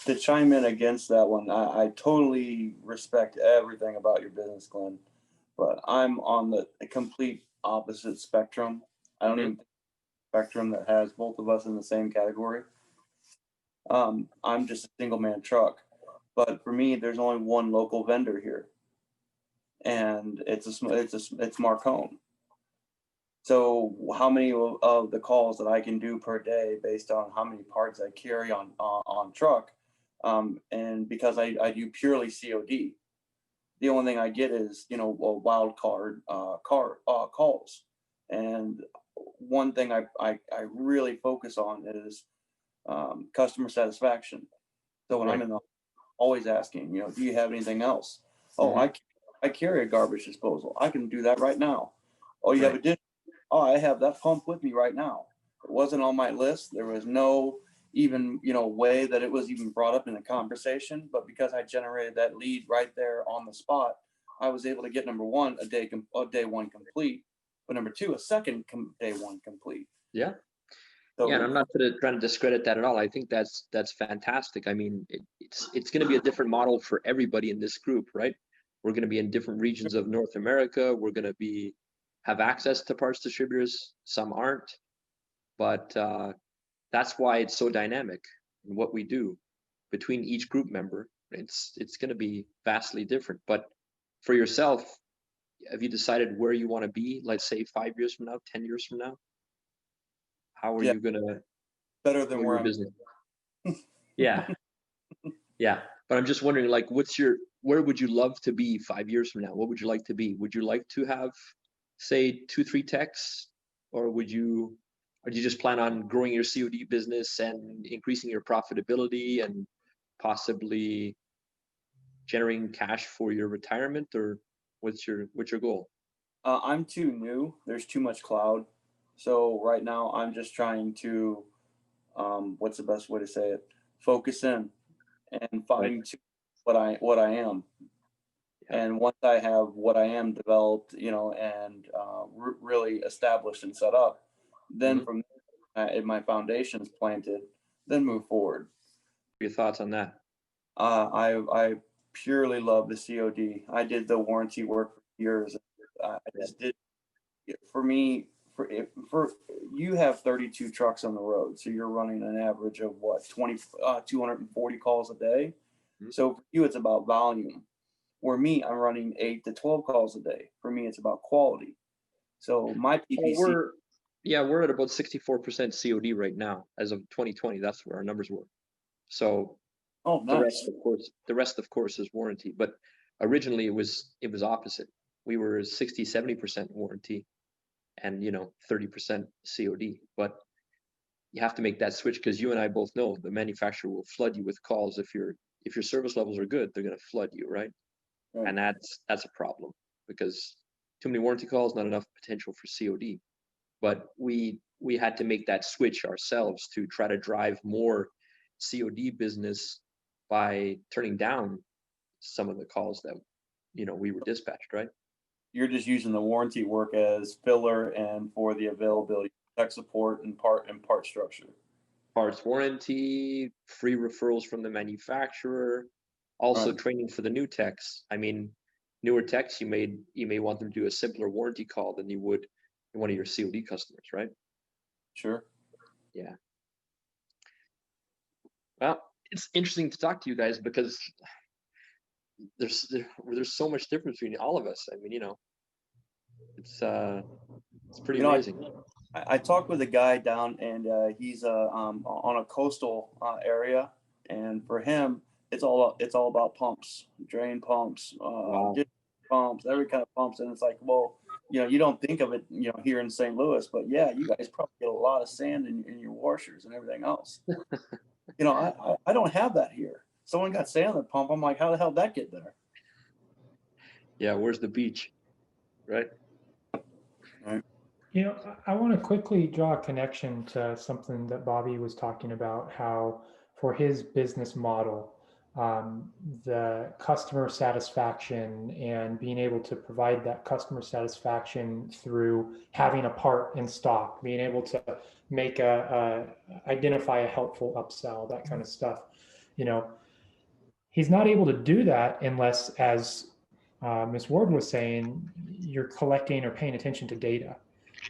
to chime in against that one, I totally respect everything about your business, Glenn, but I'm on the complete opposite spectrum. I don't even think spectrum that has both of us in the same category. I'm just a single man truck, but for me, there's only one local vendor here, and it's Marcone. So how many of the calls that I can do per day based on how many parts I carry on truck, and because I do purely COD, the only thing I get is wild card calls. And one thing I really focus on is customer satisfaction. So when I'm in the always asking, do you have anything else? Oh, I carry a garbage disposal. I can do that right now. Oh, you have a dinner. Oh, I have that pump with me right now. It wasn't on my list. There was no even, way that it was even brought up in the conversation. But because I generated that lead right there on the spot, I was able to get number one, a day one complete, but number two, a second day one complete. Yeah. So, yeah, and I'm not trying to discredit that at all. I think that's fantastic. I mean, it's going to be a different model for everybody in this group, right? We're going to be in different regions of North America. We're going to have access to parts distributors. Some aren't, but that's why it's so dynamic in what we do between each group member. It's going to be vastly different. But for yourself, have you decided where you want to be? Let's say 5 years from now, 10 years from now. How are you going to better than where I'm business? Yeah. Yeah. But I'm just wondering, like, where would you love to be 5 years from now? What would you like to be? Would you like to have, say, 2-3 techs, or do you just plan on growing your COD business and increasing your profitability and possibly generating cash for your retirement, or what's your goal? I'm too new. There's too much cloud. So right now I'm just trying to, what's the best way to say it? Focus in and find what I am. Yeah. And once I have what I am developed, and really established and set up, then from my foundation's planted, then move forward. Your thoughts on that? I purely love the COD. I did the warranty work for years. I just did. For me, for you have 32 trucks on the road, so you're running an average of what 240 calls a day. So for you, it's about volume. Where me, I'm running 8 to 12 calls a day. For me, it's about quality. So my PPC. We're at about 64% COD right now as of 2020. That's where our numbers were. So nice. The rest of course is warranty, but originally it was opposite. We were 60-70% warranty and 30% COD. But you have to make that switch, because you and I both know the manufacturer will flood you with calls. If your service levels are good, they're going to flood you, right? And that's a problem, because too many warranty calls, not enough potential for COD. But we had to make that switch ourselves to try to drive more COD business by turning down some of the calls we were dispatched, right? You're just using the warranty work as filler and for the availability, tech support, and part structure. Parts warranty, free referrals from the manufacturer, also Right. training for the new techs. I mean, newer techs, you may want them to do a simpler warranty call than you would in one of your COD customers, right? Sure. Yeah. Well, it's interesting to talk to you guys because there's so much difference between all of us. I mean, it's pretty amazing. I talked with a guy down, and he's on a coastal area, and for him, it's all about pumps, drain pumps, Wow. pumps, every kind of pumps, and it's like, well, you don't think of it, here in St. Louis, but yeah, you guys probably get a lot of sand in your washers and everything else. I don't have that here. Someone got sand in the pump. I'm like, how the hell did that get there? Yeah, where's the beach, right? Right. I want to quickly draw a connection to something that Bobby was talking about, how for his business model, the customer satisfaction and being able to provide that customer satisfaction through having a part in stock, being able to make identify a helpful upsell, that kind of stuff. He's not able to do that unless, as Ms. Ward was saying, you're collecting or paying attention to data.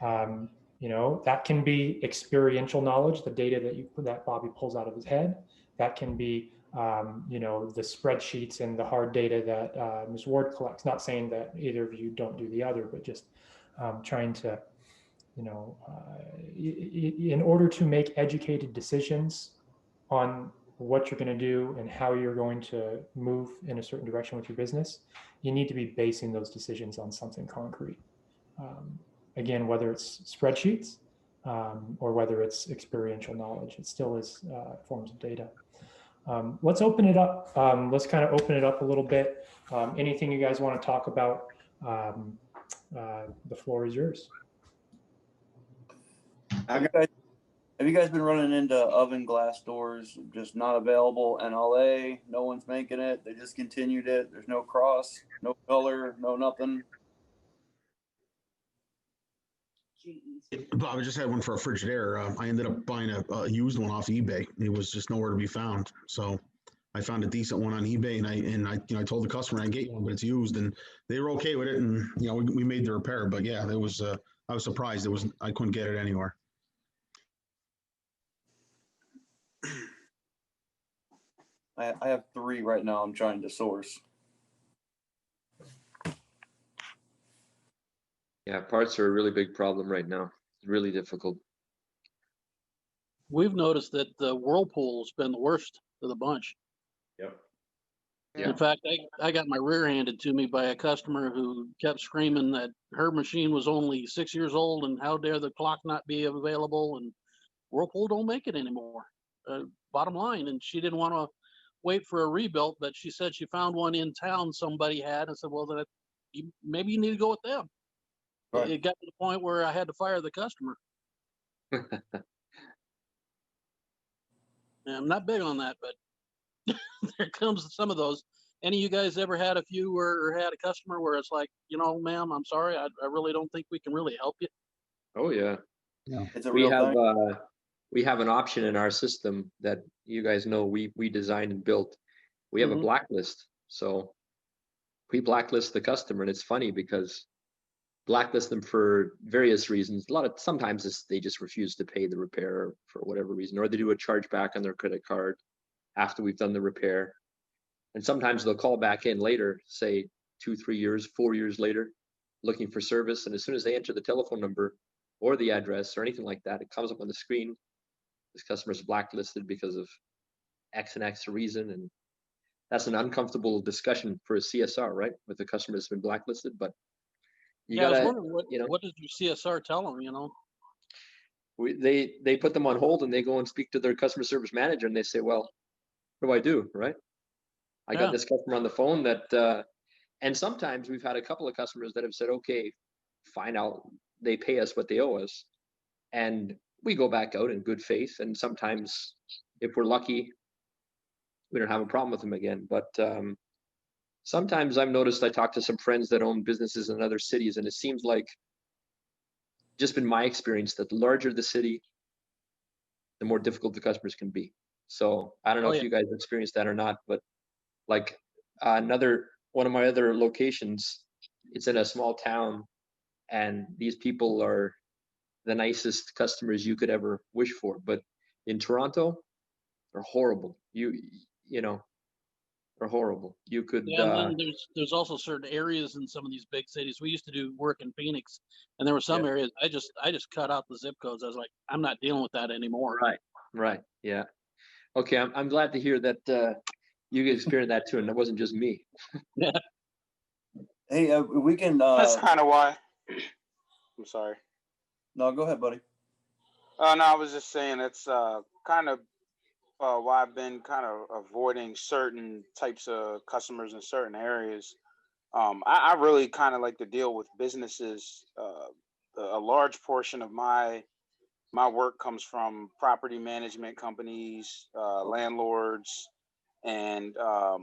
That can be experiential knowledge, the data that Bobby pulls out of his head. That can be, the spreadsheets and the hard data that Ms. Ward collects. Not saying that either of you don't do the other, but just trying to, in order to make educated decisions on what you're going to do and how you're going to move in a certain direction with your business, you need to be basing those decisions on something concrete. Again, whether it's spreadsheets or whether it's experiential knowledge, it still is forms of data. Let's open it up. Let's kind of open it up a little bit. Anything you guys want to talk about, the floor is yours. Have you guys been running into oven glass doors just not available in LA? No one's making it. They discontinued it. There's no cross, no color, no nothing. Bob, I just had one for a Frigidaire. I ended up buying a used one off eBay. It was just nowhere to be found. So I found a decent one on eBay, and I told the customer I'd get you one, but it's used, and they were okay with it. And we made the repair. But yeah, it was. I was surprised. I couldn't get it anywhere. I have 3 right now. I'm trying to source. Yeah, parts are a really big problem right now. It's really difficult. We've noticed that the Whirlpool's been the worst of the bunch. Yep. Yeah. In fact, I got my rear handed to me by a customer who kept screaming that her machine was only 6 years old and how dare the clock not be available, and Whirlpool don't make it anymore. Bottom line, and she didn't want to wait for a rebuilt, but she said she found one in town somebody had, and said, well, then maybe you need to go with them. Right. It got to the point where I had to fire the customer. I'm not big on that, but there comes some of those. Any of you guys ever had a few or had a customer where it's like, ma'am, I'm sorry, I really don't think we can really help you? Oh yeah. Yeah. It's a real thing. We have an option in our system that you guys know we designed and built. We have a blacklist. So we blacklist the customer, and it's funny because blacklist them for various reasons. Sometimes they just refuse to pay the repair for whatever reason, or they do a chargeback on their credit card after we've done the repair. And sometimes they'll call back in later, say 2, 3 years, 4 years later, looking for service. And as soon as they enter the telephone number or the address or anything like that, it comes up on the screen. This customer is blacklisted because of X and X reason. And that's an uncomfortable discussion for a CSR, right? With the customer that's been blacklisted. But I was wondering what did your CSR tell them, They put them on hold, and they go and speak to their customer service manager, and they say, well, what do I do, right? I got this customer on the phone that, and sometimes we've had a couple of customers that have said, okay, fine, they pay us what they owe us. And we go back out in good faith. And sometimes if we're lucky, we don't have a problem with them again. But sometimes I've noticed, I talked to some friends that own businesses in other cities, and it seems like, just been my experience, that the larger the city, the more difficult the customers can be. So I don't know Oh, if yeah. you guys experienced that or not, but like one of my other locations, it's in a small town, and these people are the nicest customers you could ever wish for. But in Toronto, they're horrible. You know, they're horrible. You could Yeah, and then there's also certain areas in some of these big cities. We used to do work in Phoenix, and there were some Yeah. areas I just cut out the zip codes. I was like, I'm not dealing with that anymore. Right. Yeah. Okay. I'm glad to hear that you experienced that too, and it wasn't just me. Yeah. Hey, we can. That's kind of why. I'm sorry. No, go ahead, buddy. No, I was just saying it's kind of why I've been kind of avoiding certain types of customers in certain areas. I really kind of like to deal with businesses. A large portion of my work comes from property management companies, landlords, and uh,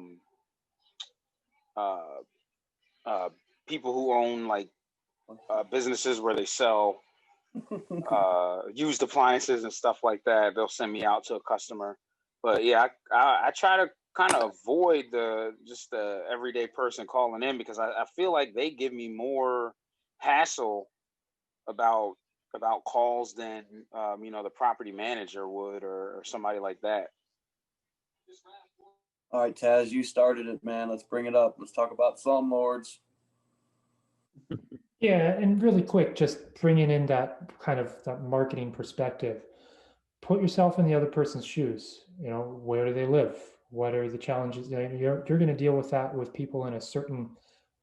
people who own like businesses where they sell used appliances and stuff like that. They'll send me out to a customer. But yeah, I try to kind of avoid the everyday person calling in, because I feel like they give me more hassle about calls than the property manager would, or somebody like that. All right, Taz, you started it, man. Let's bring it up. Let's talk about slumlords. Yeah, and really quick, just bringing in that kind of that marketing perspective. Put yourself in the other person's shoes. You know, where do they live? What are the challenges? You're going to deal with that with people in a certain,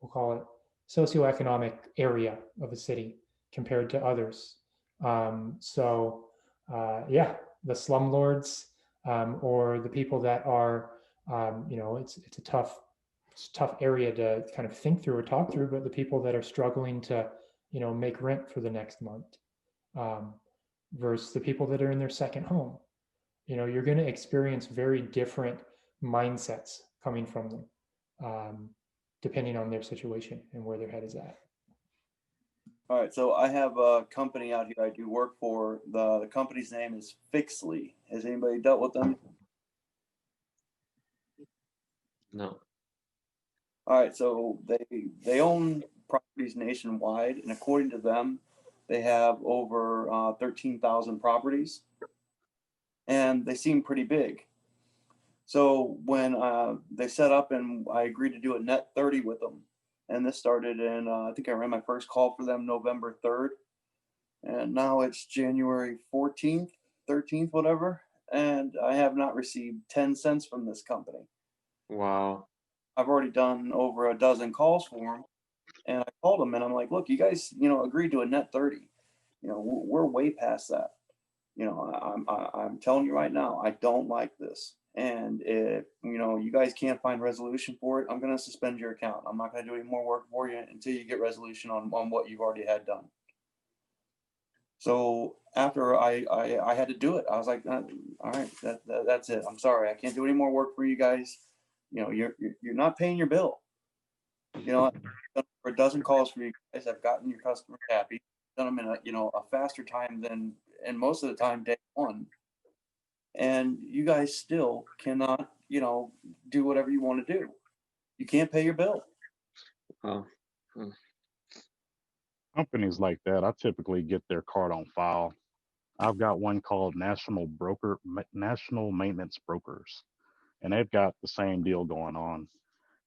we'll call it, socioeconomic area of a city compared to others. Yeah, the slumlords, or the people that are, it's a tough area to kind of think through or talk through, but the people that are struggling to, make rent for the next month, versus the people that are in their second home. You're going to experience very different mindsets coming from them, depending on their situation and where their head is at. All right, so I have a company out here I do work for. The company's name is Fixly. Has anybody dealt with them? No. All right, so they own properties nationwide, and according to them, they have over 13,000 properties, and they seem pretty big. So when they set up, and I agreed to do a net 30 with them, and this started in I think I ran my first call for them November 3rd, and now it's January 14th, 13th, whatever, and I have not received 10 cents from this company. Wow. I've already done over a dozen calls for them, and I called them and I'm like, look, you guys, agreed to a net 30. We're way past that. I'm telling you right now, I don't like this. And if, you guys can't find resolution for it, I'm going to suspend your account. I'm not going to do any more work for you until you get resolution on what you've already had done. So after I had to do it, I was like, all right, that's it. I'm sorry. I can't do any more work for you guys. You're not paying your bill. I've done for a dozen calls for you guys. I've gotten your customers happy. Done them in a faster time than, and most of the time, day one. And you guys still cannot, do whatever you want to do. You can't pay your bill. Oh. Companies like that, I typically get their card on file. I've got one called National Maintenance Brokers, and they've got the same deal going on.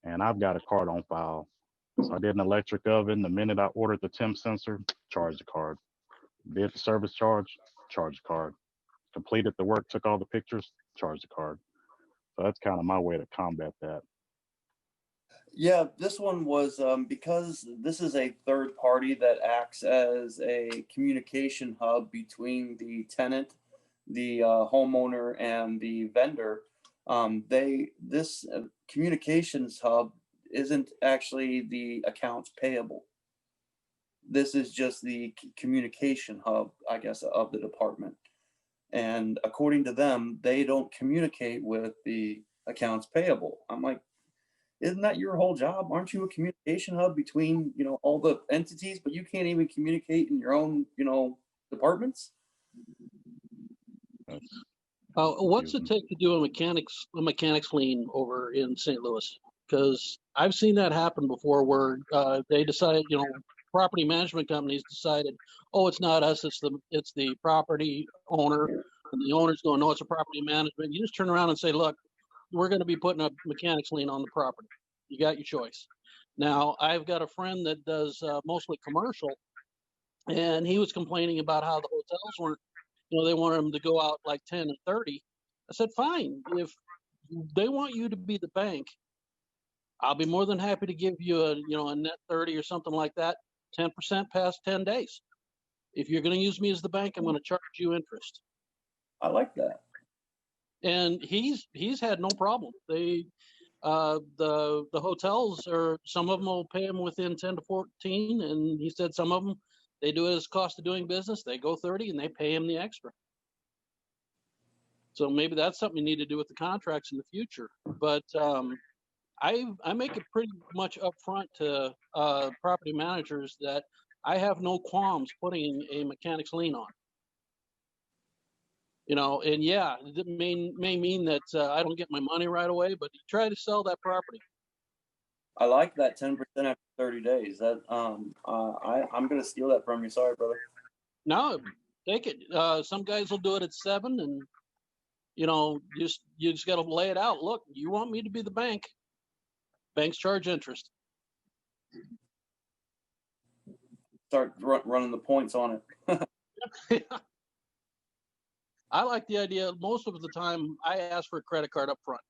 And I've got a card on file. So I did an electric oven. The minute I ordered the temp sensor, charged the card. Did the service charge, charged the card. Completed the work, took all the pictures, charged the card. So that's kind of my way to combat that. Yeah, this one was because this is a third party that acts as a communication hub between the tenant, the homeowner, and the vendor. This communications hub isn't actually the accounts payable. This is just the communication hub, I guess, of the department. And according to them, they don't communicate with the accounts payable. I'm like, isn't that your whole job? Aren't you a communication hub between, all the entities, but you can't even communicate in your own, departments? What's it take to do a mechanics lien over in St. Louis? Because I've seen that happen before, where they decide, property management companies decided, oh, it's not us, it's the property owner, and the owner's going, no, it's a property management. You just turn around and say, look, we're going to be putting a mechanics lien on the property. You got your choice. Now, I've got a friend that does mostly commercial, and he was complaining about how the hotels weren't, they wanted them to go out like 10 and 30. I said, fine. If they want you to be the bank, I'll be more than happy to give you a net 30 or something like that, 10% past 10 days. If you're going to use me as the bank, I'm going to charge you interest. I like that. And he's had no problem. They the hotels, or some of them will pay him within 10 to 14, and he said some of them, they do it as cost of doing business. They go 30 and they pay him the extra. So maybe that's something you need to do with the contracts in the future. But I make it pretty much upfront to property managers that I have no qualms putting a mechanics lien on. And yeah, it may mean that I don't get my money right away, but you try to sell that property. I like that 10% after 30 days. That I'm gonna steal that from you. Sorry, brother. No, take it. Some guys will do it at 7, and you just got to lay it out. Look, you want me to be the bank? Banks charge interest. Start running the points on it. I like the idea. Most of the time, I ask for a credit card up front.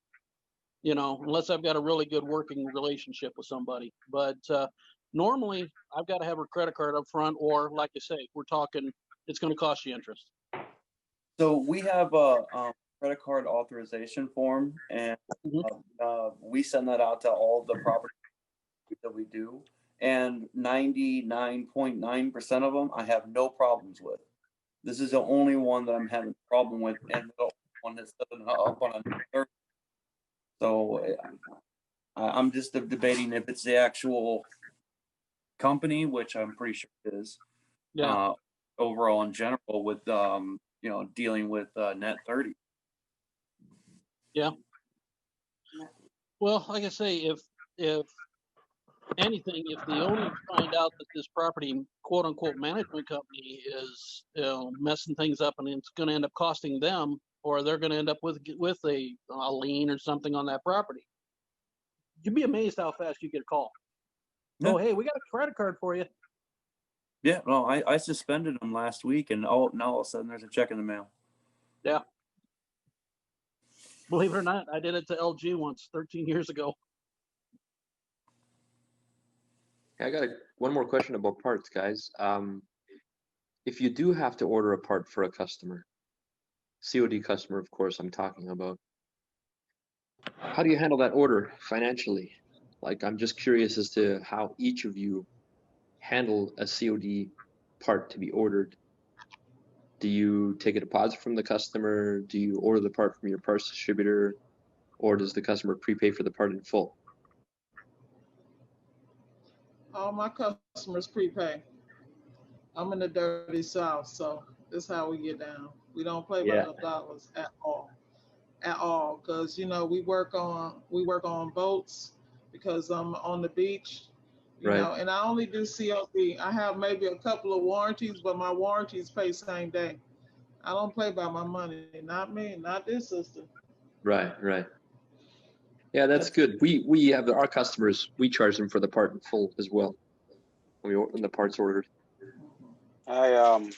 Unless I've got a really good working relationship with somebody. But normally, I've got to have a credit card up front, or like I say, we're talking, it's going to cost you interest. So we have a credit card authorization form, and we send that out to all the properties that we do. And 99.9% of them, I have no problems with. This is the only one that I'm having a problem with, and the one that's up on a third. So I'm just debating if it's the actual company, which I'm pretty sure it is. Yeah. Overall, in general, with dealing with net 30. Yeah. Well, like I say, if anything, if the owners find out that this property, quote unquote, management company is messing things up, and it's going to end up costing them, or they're going to end up with a lien or something on that property, you'd be amazed how fast you get a call. Yeah. Oh, hey, we got a credit card for you. Yeah, well, I suspended them last week, and now all of a sudden there's a check in the mail. Yeah. Believe it or not, I did it to LG once, 13 years ago. I got one more question about parts, guys. If you do have to order a part for a customer, COD customer, of course, I'm talking about, how do you handle that order financially? Like, I'm just curious as to how each of you handle a COD part to be ordered. Do you take a deposit from the customer? Do you order the part from your parts distributor? Or does the customer prepay for the part in full? All my customers prepay. I'm in the dirty South, so this is how we get down. We don't play by the dollars at all. Because we work on boats, because I'm on the beach, and I only do COD. I have maybe a couple of warranties, but my warranties pay same day. I don't play by my money. Not me, not this system. Right. Yeah, that's good. We have our customers, we charge them for the part in full as well when the part's ordered. I've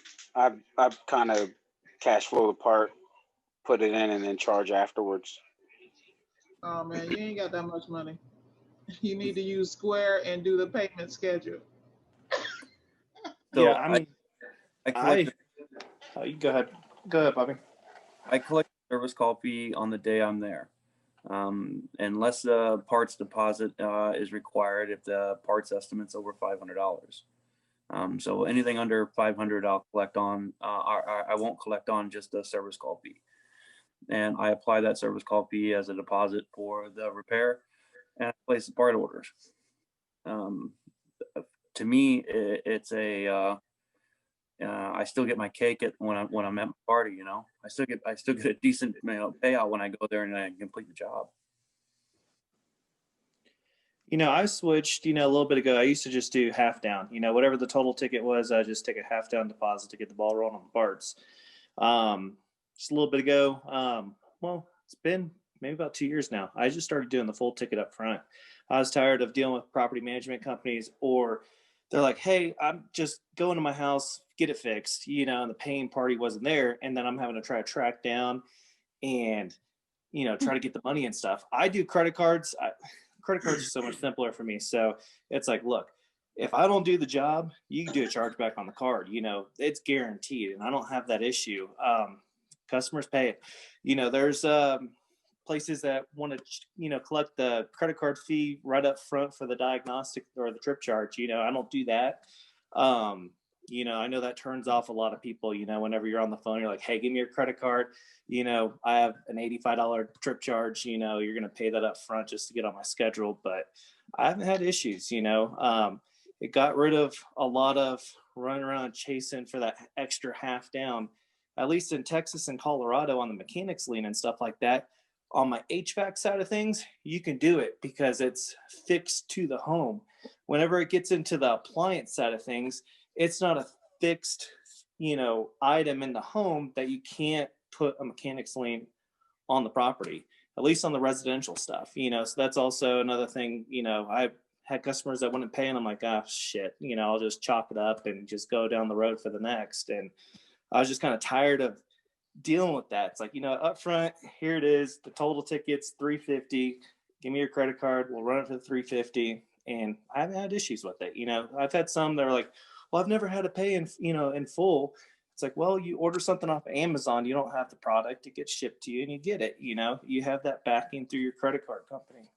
kind of cash flow the part, put it in, and then charge afterwards. Oh man, you ain't got that much money. You need to use Square and do the payment schedule. So yeah, I mean, I you go ahead, Bobby. I collect a service call fee on the day I'm there, unless the parts deposit is required if the parts estimate's over $500. So anything under 500, I'll collect on. I won't collect on just a service call fee, and I apply that service call fee as a deposit for the repair. and I place the part orders. To me, it's a I still get my cake when I'm at my party. You know, I still get a decent payout when I go there and I complete the job. You know, I switched, a little bit ago. I used to just do half down, whatever the total ticket was, I just take a half down deposit to get the ball rolling on the parts. Just a little bit ago, well, it's been maybe about 2 years now. I just started doing the full ticket up front. I was tired of dealing with property management companies, or they're like, hey, I'm just going to my house, get it fixed, and the paying party wasn't there. And then I'm having to try to track down and, try to get the money and stuff. I do credit cards. Credit cards are so much simpler for me. So it's like, look, if I don't do the job, you can do a chargeback on the card. It's guaranteed, and I don't have that issue. Customers pay it. There's places that want to, collect the credit card fee right up front for the diagnostic or the trip charge. I don't do that. I know that turns off a lot of people. Whenever you're on the phone, you're like, hey, give me your credit card. I have an $85 trip charge. You're going to pay that up front just to get on my schedule. But I haven't had issues. It got rid of a lot of running around chasing for that extra half down. At least in Texas and Colorado on the mechanics lien and stuff like that. On my HVAC side of things, you can do it because it's fixed to the home. Whenever it gets into the appliance side of things, it's not a fixed, item in the home that you can't put a mechanics lien on the property, at least on the residential stuff, so that's also another thing. I had customers that wouldn't pay, and I'm like, oh shit, I'll just chalk it up and just go down the road for the next. And I was just kind of tired of dealing with that. It's like, up front, here it is, the total ticket's $350. Give me your credit card, we'll run it for the $350. And I haven't had issues with it. I've had some that are like, well, I've never had to pay in full. It's like, well, you order something off of Amazon, you don't have the product, it gets shipped to you and you get it. You have that backing through your credit card company.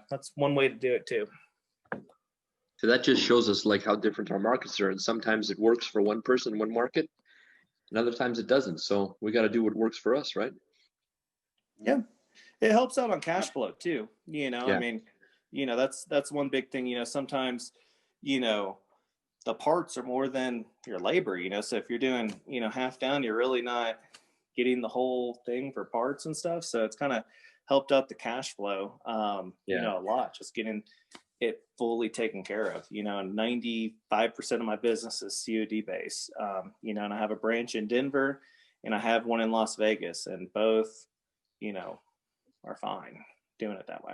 That's one way to do it too. So that just shows us like how different our markets are. And sometimes it works for one person, one market, and other times it doesn't. So we got to do what works for us, right? Yeah. It helps out on cash flow too. Yeah. I mean, that's one big thing. Sometimes, the parts are more than your labor, so if you're doing, half down, you're really not getting the whole thing for parts and stuff. So it's kind of helped out the cash flow, a lot, just getting it fully taken care of. 95% of my business is COD based, and I have a branch in Denver and I have one in Las Vegas, and both, are fine doing it that way.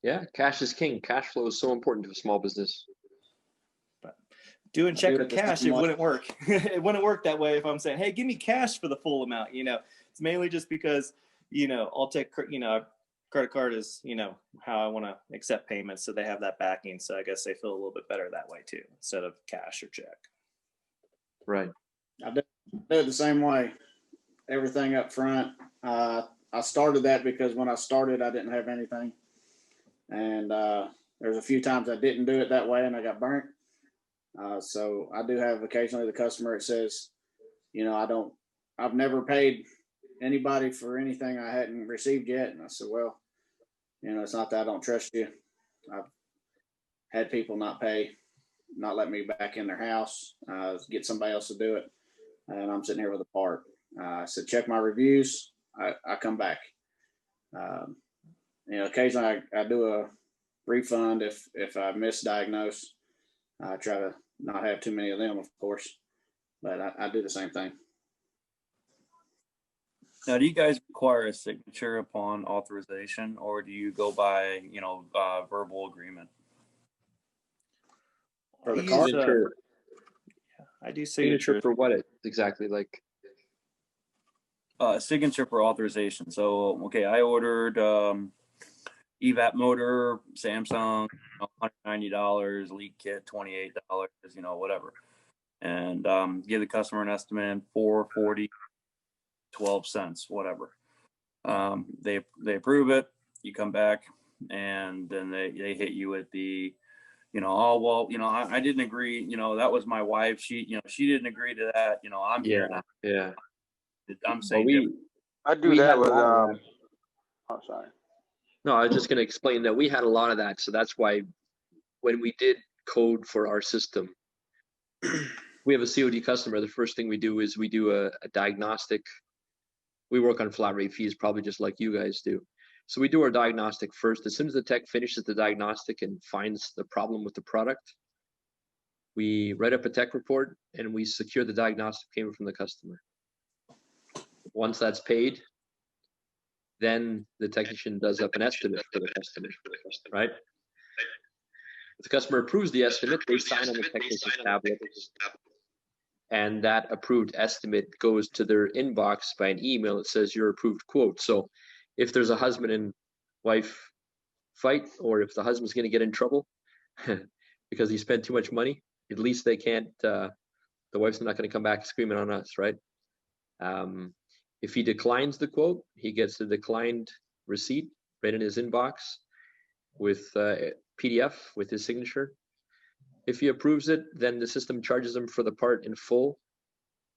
Yeah, cash is king. Cash flow is so important to a small business. But doing check or cash, it wouldn't work. It wouldn't work that way if I'm saying, hey, give me cash for the full amount. It's mainly just because, I'll take, credit card is, how I want to accept payments. So they have that backing. So I guess they feel a little bit better that way too, instead of cash or check. Right. I do it the same way. Everything up front. I started that because when I started, I didn't have anything. And there's a few times I didn't do it that way and I got burnt. So I do have occasionally the customer that says, I've never paid anybody for anything I hadn't received yet. And I said, well, it's not that I don't trust you. I've had people not pay, not let me back in their house, get somebody else to do it. And I'm sitting here with a part. I said, check my reviews. I come back. Occasionally I do a refund if I misdiagnose. I try to not have too many of them, of course, but I do the same thing. Now, do you guys require a signature upon authorization, or do you go by, verbal agreement? For the card? I do signature for what exactly? Like signature for authorization. So, okay, I ordered EVAP motor, Samsung, $190, leak kit, $28, whatever. And give the customer an estimate, $440, 12 cents, whatever. They approve it, you come back, and then they hit you with the, I didn't agree, that was my wife. She didn't agree to that. I'm here now. Yeah. I'm saying I do that with, oh, sorry. No, I was just going to explain that we had a lot of that. So that's why when we did code for our system, we have a COD customer. The first thing we do is we do a diagnostic. We work on flat rate fees, probably just like you guys do. So we do our diagnostic first. As soon as the tech finishes the diagnostic and finds the problem with the product, we write up a tech report and we secure the diagnostic payment from the customer. Once that's paid, then the technician does up an estimate for the customer, right? If the customer approves the estimate, they sign on the technician's tablet, and that approved estimate goes to their inbox by an email that says your approved quote. So if there's a husband and wife fight, or if the husband's going to get in trouble because he spent too much money, at least they can't, the wife's not going to come back screaming on us, right? If he declines the quote, he gets a declined receipt right in his inbox with PDF with his signature. If he approves it, then the system charges him for the part in full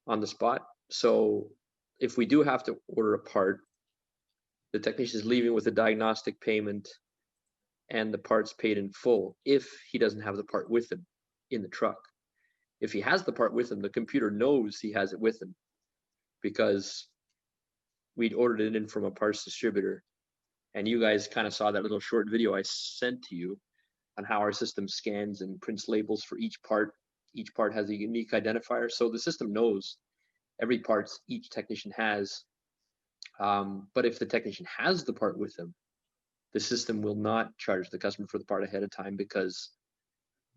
on the spot. So if we do have to order a part, the technician is leaving with a diagnostic payment and the part's paid in full if he doesn't have the part with him in the truck. If he has the part with him, the computer knows he has it with him because we'd ordered it in from a parts distributor. And you guys kind of saw that little short video I sent to you on how our system scans and prints labels for each part. Each part has a unique identifier. So the system knows every part each technician has. But if the technician has the part with them, the system will not charge the customer for the part ahead of time because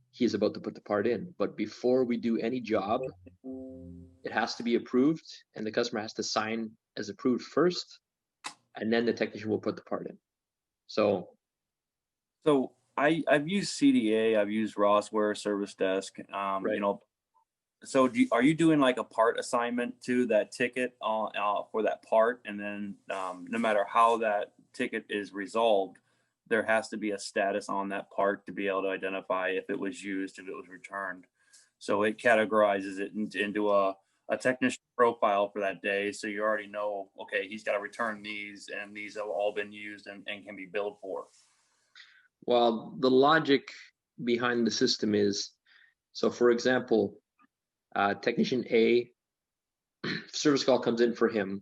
he's about to put the part in. But before we do any job, it has to be approved and the customer has to sign as approved first, and then the technician will put the part in. So I've used CDA, I've used Rossware, Service Desk, right. you know. So are you doing like a part assignment to that ticket for that part, and then no matter how that ticket is resolved, there has to be a status on that part to be able to identify if it was used, if it was returned. So it categorizes it into a technician profile for that day. So you already know, okay, he's got to return these, and these have all been used and can be billed for. Well, the logic behind the system is, so for example, technician A, service call comes in for him.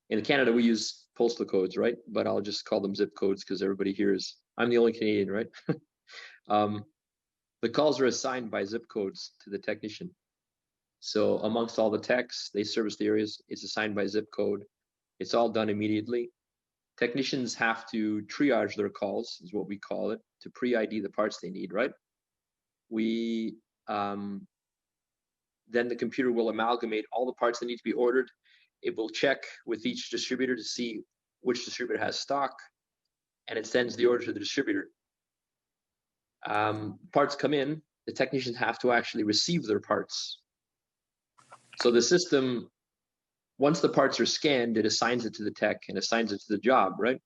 In Canada, we use postal codes, right? But I'll just call them zip codes because everybody here is, I'm the only Canadian, right? The calls are assigned by zip codes to the technician. So amongst all the techs, they service the areas, it's assigned by zip code. It's all done immediately. Technicians have to triage their calls, is what we call it, to pre-ID the parts they need, right? We, then the computer will amalgamate all the parts that need to be ordered. It will check with each distributor to see which distributor has stock, and it sends the order to the distributor. Parts come in, the technicians have to actually receive their parts. So the system, once the parts are scanned, it assigns it to the tech and assigns it to the job, right?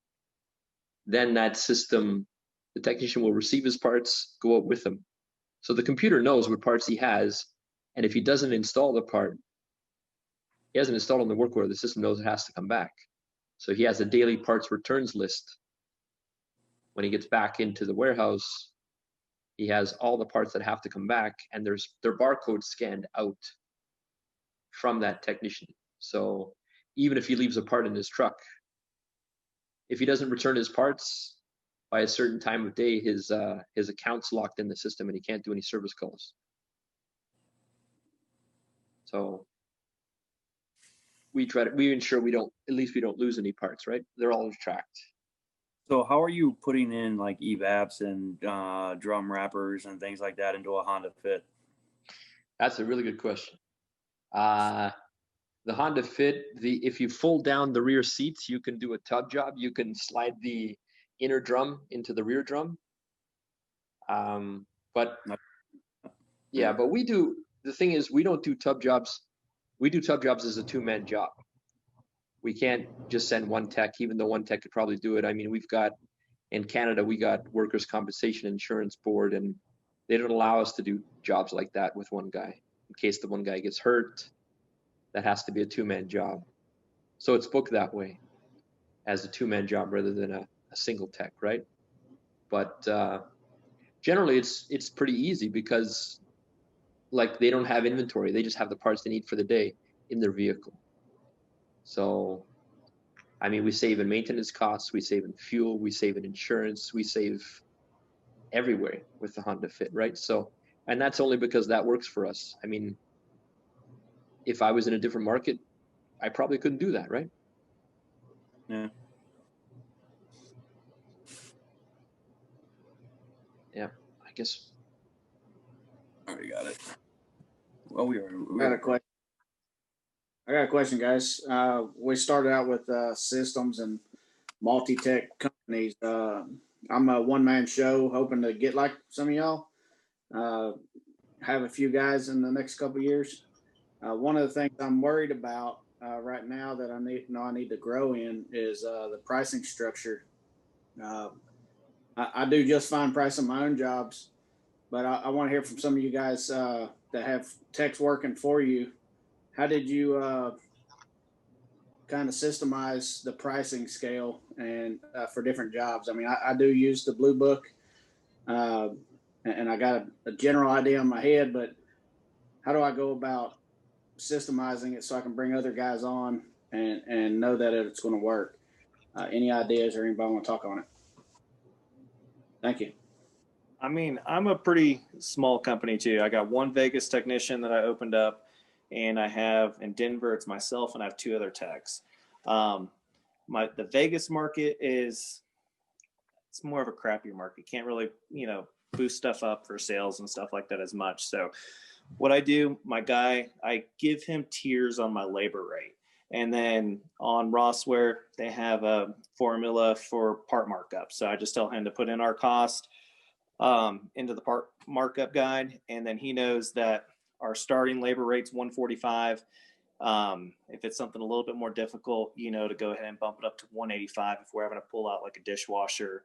Then that system, the technician will receive his parts, go out with them. So the computer knows what parts he has, and if he doesn't install the part, he hasn't installed on the work order, the system knows it has to come back. So he has a daily parts returns list. When he gets back into the warehouse, he has all the parts that have to come back, and their barcode scanned out from that technician. So even if he leaves a part in his truck, if he doesn't return his parts by a certain time of day, his account's locked in the system and he can't do any service calls. So we ensure we don't lose any parts, right? They're all tracked. So how are you putting in like EVAPs and drum wrappers and things like that into a Honda Fit? That's a really good question. The Honda Fit, if you fold down the rear seats, you can do a tub job. You can slide the inner drum into the rear drum. But the thing is, we don't do tub jobs. We do tub jobs as a two-man job. We can't just send one tech, even though one tech could probably do it. I mean, in Canada, we got Workers' Compensation Insurance Board, and they don't allow us to do jobs like that with one guy. In case the one guy gets hurt, that has to be a two-man job. So it's booked that way, as a two-man job rather than a single tech, right? But generally it's pretty easy because like they don't have inventory. They just have the parts they need for the day in their vehicle. So, I mean, we save in maintenance costs, we save in fuel, we save in insurance, we save everywhere with the Honda Fit, right? So, and that's only because that works for us. I mean, if I was in a different market, I probably couldn't do that, right? Yeah. Yeah, I guess. Already got it. Well, we got a question. I got a question, guys. We started out with systems and multi-tech companies. I'm a one-man show, hoping to get like some of y'all. Have a few guys in the next couple of years. One of the things I'm worried about right now that I need to grow in is the pricing structure. I do just fine pricing my own jobs, but I want to hear from some of you guys that have techs working for you. How did you kind of systemize the pricing scale and for different jobs? I mean, I do use the Blue Book, and I got a general idea in my head, but how do I go about systemizing it so I can bring other guys on and know that it's going to work? Any ideas or anybody want to talk on it? Thank you. I mean, I'm a pretty small company too. I got one Vegas technician that I opened up, and I have in Denver, it's myself, and I have two other techs. The Vegas market it's more of a crappier market. Can't really, boost stuff up for sales and stuff like that as much. So what I do, my guy, I give him tiers on my labor rate. And then on Rossware, they have a formula for part markup. So I just tell him to put in our cost into the part markup guide. And then he knows that our starting labor rate's 145. If it's something a little bit more difficult, to go ahead and bump it up to 185 if we're having to pull out like a dishwasher.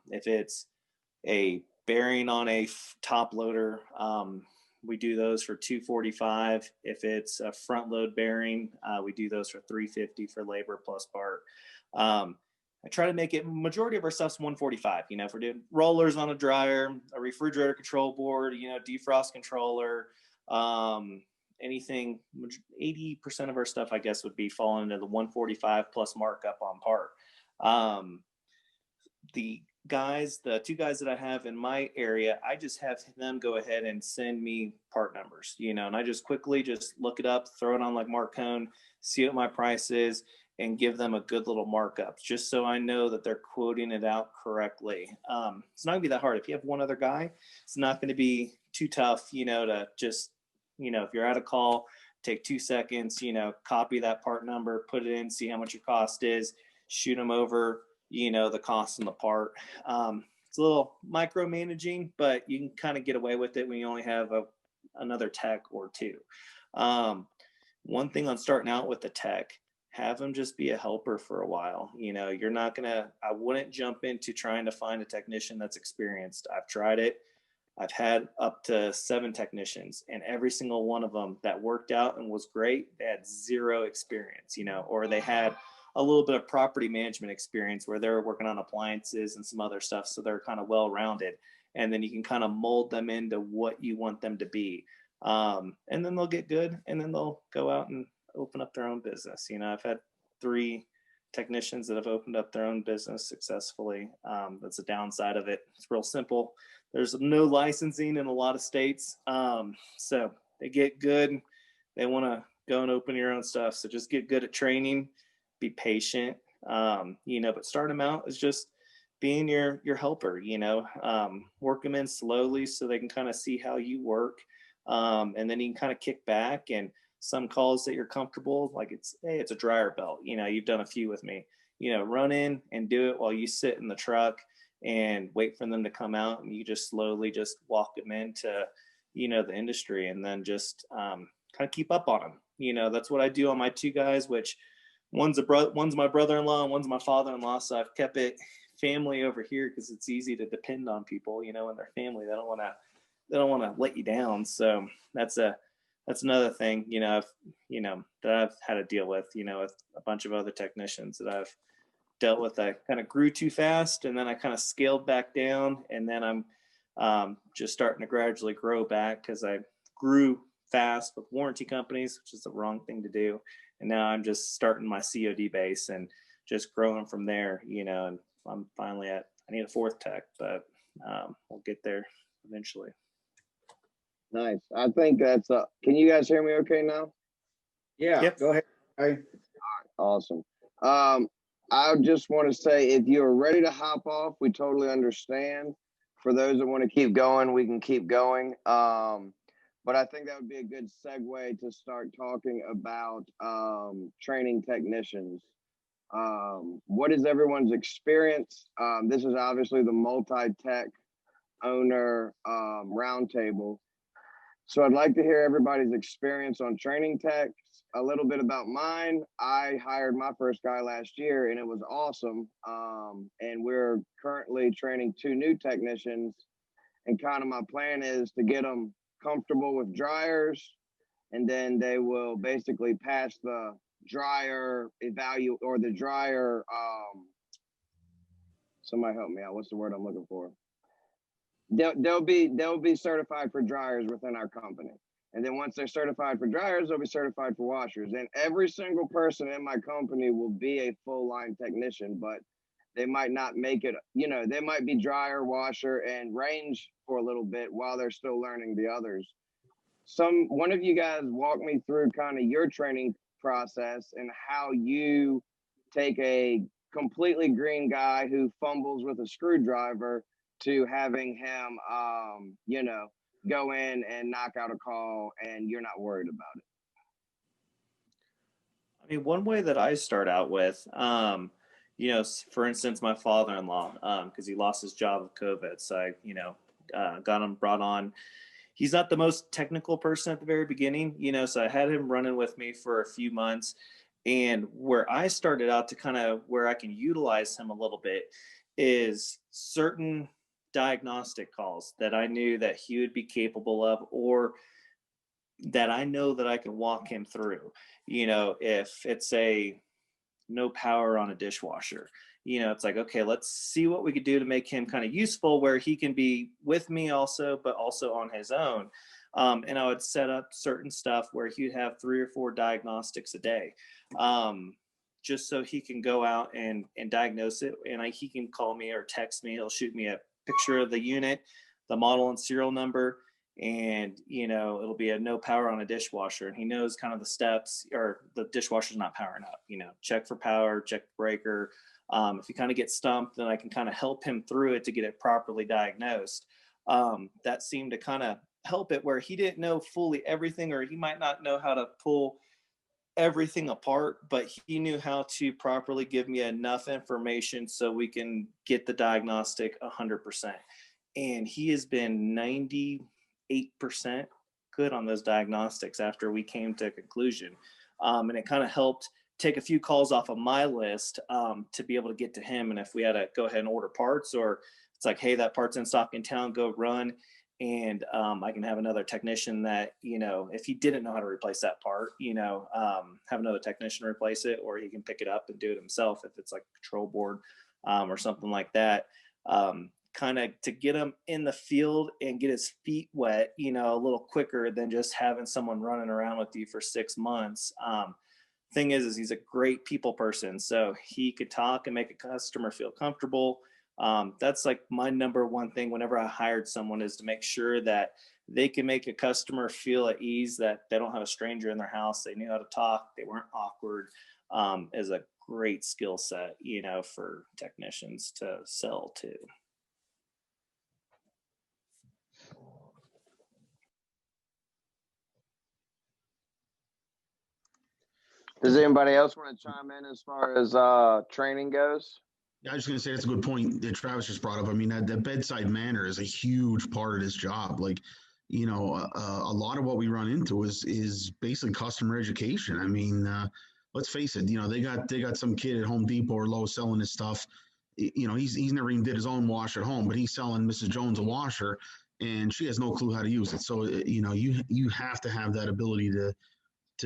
If it's a bearing on a top loader, we do those for 245. If it's a front load bearing, we do those for 350 for labor plus part. I try to make it, majority of our stuff's 145. If we're doing rollers on a dryer, a refrigerator control board, defrost controller, anything, 80% of our stuff, I guess, would be falling into the 145 plus markup on part. The two guys that I have in my area, I just have them go ahead and send me part numbers, and I just quickly just look it up, throw it on like Mark Cohn, see what my price is, and give them a good little markup, just so I know that they're quoting it out correctly. It's not gonna be that hard. If you have one other guy, it's not gonna be too tough, to just, if you're at a call, take 2 seconds, copy that part number, put it in, see how much your cost is, shoot them over, the cost and the part. It's a little micromanaging, but you can kind of get away with it when you only have another tech or two. One thing on starting out with the tech, have them just be a helper for a while. You're not I wouldn't jump into trying to find a technician that's experienced. I've tried it. I've had up to 7 technicians, and every single one of them that worked out and was great, they had 0 experience, or they had a little bit of property management experience where they're working on appliances and some other stuff. So they're kind of well-rounded, and then you can kind of mold them into what you want them to be. And then they'll get good, and then they'll go out and open up their own business. I've had 3 technicians that have opened up their own business successfully. That's a downside of it. It's real simple. There's no licensing in a lot of states. So they get good. They want to go and open your own stuff. So just get good at training, be patient, but start them out as just being your helper, work them in slowly so they can kind of see how you work. And then you can kind of kick back, and some calls that you're comfortable, like it's a dryer belt, you've done a few with me, run in and do it while you sit in the truck and wait for them to come out, and you just slowly just walk them into, the industry, and then just kind of keep up on them. That's what I do on my 2 guys, which one's my brother-in-law and one's my father-in-law. So I've kept it family over here because it's easy to depend on people, and their family. They don't want to let you down. So that's another thing, that I've had to deal with, with a bunch of other technicians that I've dealt with, I kind of grew too fast, and then I kind of scaled back down, and then I'm just starting to gradually grow back because I grew fast with warranty companies, which is the wrong thing to do. And now I'm just starting my COD base and just growing from there, you know, and I'm finally I need a fourth tech, but we'll get there eventually. Nice. I think that's can you guys hear me okay now? Yeah, Yep. go ahead. Hey. Awesome. I just want to say, if you're ready to hop off, we totally understand. For those that want to keep going, we can keep going. But I think that would be a good segue to start talking about training technicians. What is everyone's experience? This is obviously the multi-tech owner roundtable. So I'd like to hear everybody's experience on training techs, a little bit about mine. I hired my first guy last year and it was awesome. And we're currently training 2 new technicians, and kind of my plan is to get them comfortable with dryers, and then they will basically pass the dryer the dryer. Somebody help me out. What's the word I'm looking for? They'll be certified for dryers within our company. And then once they're certified for dryers, they'll be certified for washers. And every single person in my company will be a full line technician, but they might not make it, you know, they might be dryer, washer, and range for a little bit while they're still learning the others. One of you guys walk me through kind of your training process and how you take a completely green guy who fumbles with a screwdriver to having him, you know, go in and knock out a call and you're not worried about it. I mean, one way that I start out with, you know, for instance, my father-in-law, because he lost his job with COVID. So I, you know, got him brought on. He's not the most technical person at the very beginning, you know, so I had him running with me for a few months. And where I started out to kind of where I can utilize him a little bit is certain diagnostic calls that I knew that he would be capable of, or that I know that I can walk him through. You know, if it's a no power on a dishwasher, you know, it's like, okay, let's see what we could do to make him kind of useful where he can be with me also, but also on his own. And I would set up certain stuff where he'd have 3 or 4 diagnostics a day, just so he can go out and diagnose it. And he can call me or text me. He'll shoot me a picture of the unit, the model and serial number, and, you know, it'll be a no power on a dishwasher. And he knows kind of the steps, or the dishwasher's not powering up, you know, check for power, check the breaker. If he kind of gets stumped, then I can kind of help him through it to get it properly diagnosed. That seemed to kind of help it where he didn't know fully everything, or he might not know how to pull everything apart, but he knew how to properly give me enough information so we can get the diagnostic 100%. And he has been 98% good on those diagnostics after we came to a conclusion. And it kind of helped take a few calls off of my list to be able to get to him. And if we had to go ahead and order parts, or it's like, hey, that part's in stock in town, go run. And I can have another technician that, you know, if he didn't know how to replace that part, you know, have another technician replace it, or he can pick it up and do it himself if it's like a control board or something like that. Kind of to get him in the field and get his feet wet, you know, a little quicker than just having someone running around with you for 6 months. Thing is he's a great people person, so he could talk and make a customer feel comfortable. That's like my number one thing whenever I hired someone, is to make sure that they can make a customer feel at ease, that they don't have a stranger in their house. They knew how to talk. They weren't awkward. Is a great skill set, you know, for technicians to sell to. Does anybody else want to chime in as far as training goes? Yeah, I was just going to say that's a good point that Travis just brought up. I mean, that bedside manner is a huge part of this job. Like, you know, a lot of what we run into is basically customer education. I mean, let's face it. You know, they got some kid at Home Depot or Lowe's selling his stuff. You know, he's never even did his own wash at home, but he's selling Mrs. Jones a washer, and she has no clue how to use it. So, you know, you have to have that ability to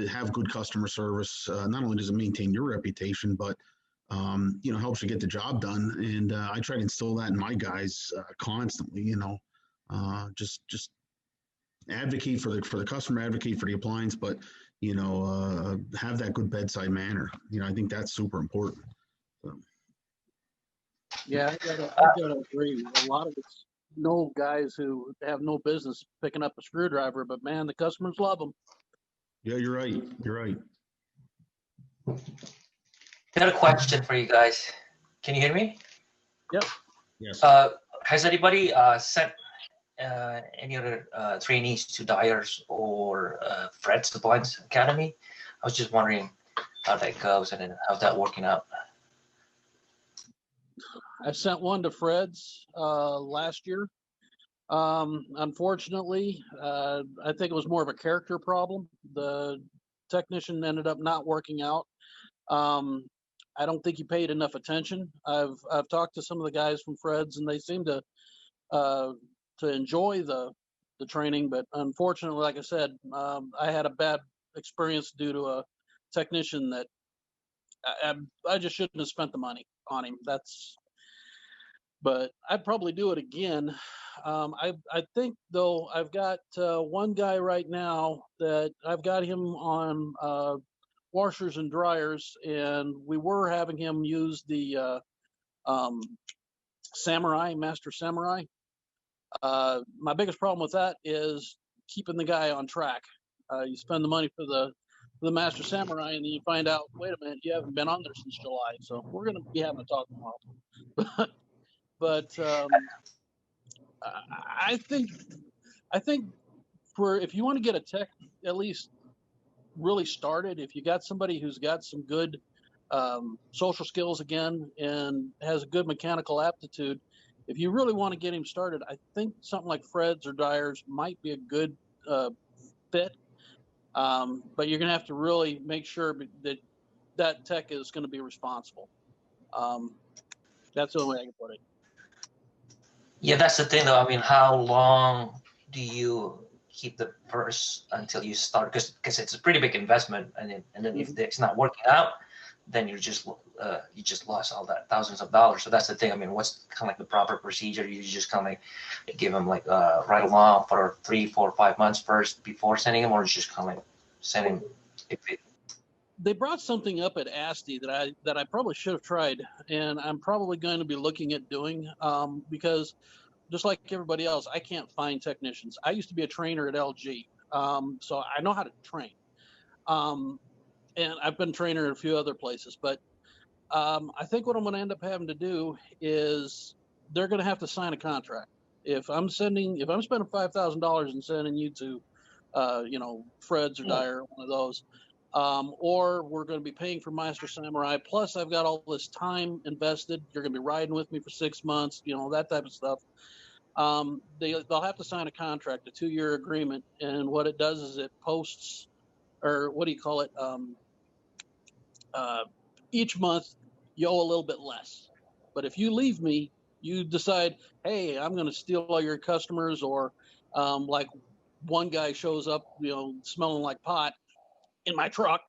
have good customer service. Not only does it maintain your reputation, but helps you get the job done. And I try to instill that in my guys constantly. Just advocate for the customer, advocate for the appliance, but have that good bedside manner. I think that's super important. So. Yeah, I gotta agree. A lot of us know guys who have no business picking up a screwdriver, but man, the customers love them. Yeah, you're right. You're right. Got a question for you guys. Can you hear me? Yep. Yes. Has anybody sent any other trainees to Dyer's or Fred's Appliance Academy? I was just wondering how that goes and then how's that working out. I sent one to Fred's last year. Unfortunately, I think it was more of a character problem. The technician ended up not working out. I don't think he paid enough attention. I've talked to some of the guys from Fred's, and they seem to enjoy the training, but unfortunately, like I said, I had a bad experience due to a technician that I just shouldn't have spent the money on him. But I'd probably do it again. I think though I've got one guy right now that I've got him on washers and dryers, and we were having him use the Master Samurai. My biggest problem with that is keeping the guy on track. You spend the money for the Master Samurai, and then you find out, wait a minute, you haven't been on there since July. So we're going to be having a talk tomorrow. But I think if you want to get a tech at least really started, if you got somebody who's got some good social skills again and has a good mechanical aptitude, if you really want to get him started, I think something like Fred's or Dyer's might be a good fit. But you're going to have to really make sure that tech is going to be responsible. That's the only way I can put it. Yeah, that's the thing though. I mean, how long do you keep the purse until you start? Because it's a pretty big investment, and then if it's not working out, then you just lost all that thousands of dollars. So that's the thing. I mean, what's kind of like the proper procedure? You just kind of like give them like right along for 3, 4, 5 months first before sending them, or just kind of like sending. They brought something up at ASTI that I probably should have tried, and I'm probably going to be looking at doing because just like everybody else, I can't find technicians. I used to be a trainer at LG, so I know how to train, and I've been a trainer at a few other places. But I think what I'm going to end up having to do is they're going to have to sign a contract. If I'm spending $5,000 and sending you to, Fred's or Dyer, one of those. Or we're going to be paying for Master Samurai. Plus, I've got all this time invested. You're going to be riding with me for 6 months, that type of stuff. They'll have to sign a contract, a 2-year agreement. And what it does is it posts, or what do you call it? Each month, you owe a little bit less. But if you leave me, you decide, hey, I'm going to steal all your customers, or like one guy shows up, smelling like pot in my truck,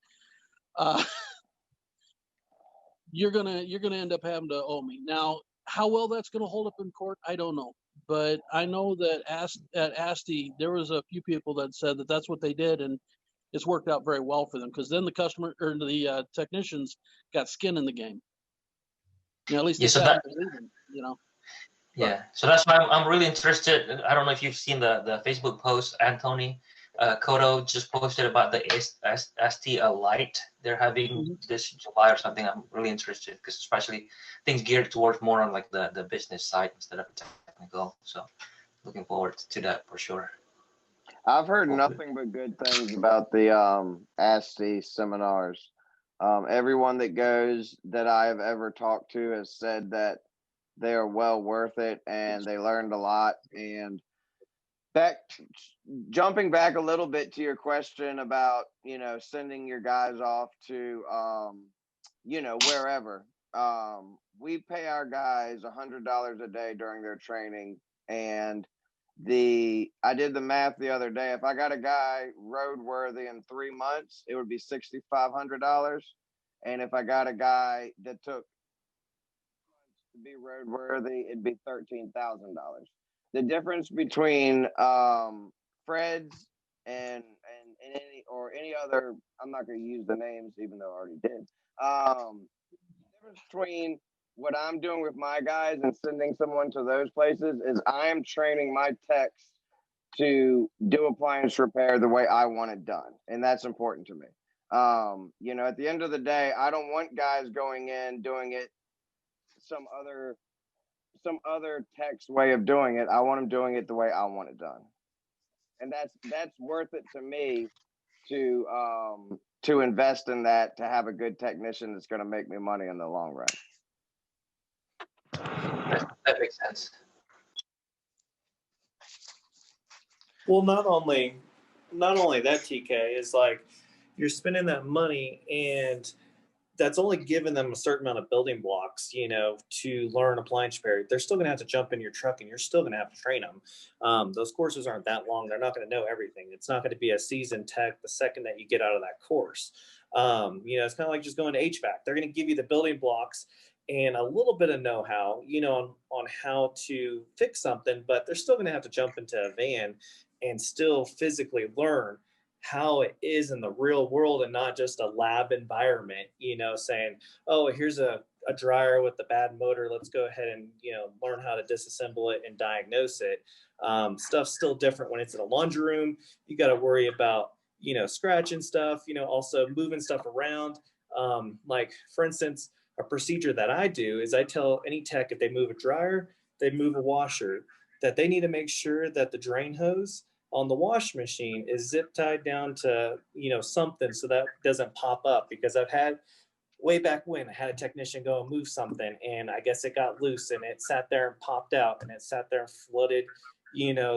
you're gonna end up having to owe me. Now, how well that's gonna hold up in court, I don't know. But I know that at ASTI, there was a few people that said that that's what they did, and it's worked out very well for them, because then the customer or the technicians got skin in the game. At least Yeah, so that's why I'm really interested. I don't know if you've seen the Facebook post Anthony Cotto just posted about the ST Lite they're having this July or something. I'm really interested because especially things geared towards more on like the business side instead of technical. So looking forward to that for sure. I've heard nothing but good things about the ASTI seminars. Everyone that goes that I have ever talked to has said that they are well worth it and they learned a lot. And jumping back a little bit to your question about, sending your guys off to, wherever. We pay our guys $100 a day during their training. And I did the math the other day. If I got a guy roadworthy in 3 months, it would be $6,500. And if I got a guy that took to be roadworthy, it'd be $13,000. The difference between Fred's and any other, I'm not going to use the names even though I already did. The difference between what I'm doing with my guys and sending someone to those places is I am training my techs to do appliance repair the way I want it done, and that's important to me. At the end of the day, I don't want guys going in doing it some other tech's way of doing it. I want them doing it the way I want it done, and that's worth it to me to invest in that, to have a good technician that's going to make me money in the long run. That makes sense. Well, not only that, TK, is like you're spending that money, and that's only giving them a certain amount of building blocks, to learn appliance repair. They're still going to have to jump in your truck, and you're still going to have to train them. Those courses aren't that long. They're not going to know everything. It's not going to be a seasoned tech the second that you get out of that course. It's kind of like just going to HVAC. They're going to give you the building blocks and a little bit of know-how, on how to fix something, but they're still going to have to jump into a van and still physically learn how it is in the real world and not just a lab environment, saying, oh, here's a dryer with a bad motor. Let's go ahead and, learn how to disassemble it and diagnose it. Stuff's still different when it's in a laundry room. You got to worry about, scratching stuff, also moving stuff around. Like, for instance, a procedure that I do is I tell any tech, if they move a dryer, they move a washer, that they need to make sure that the drain hose on the wash machine is zip tied down to, something so that doesn't pop up. Because I've had way back when I had a technician go and move something, and I guess it got loose and it sat there and popped out, and it sat there and flooded,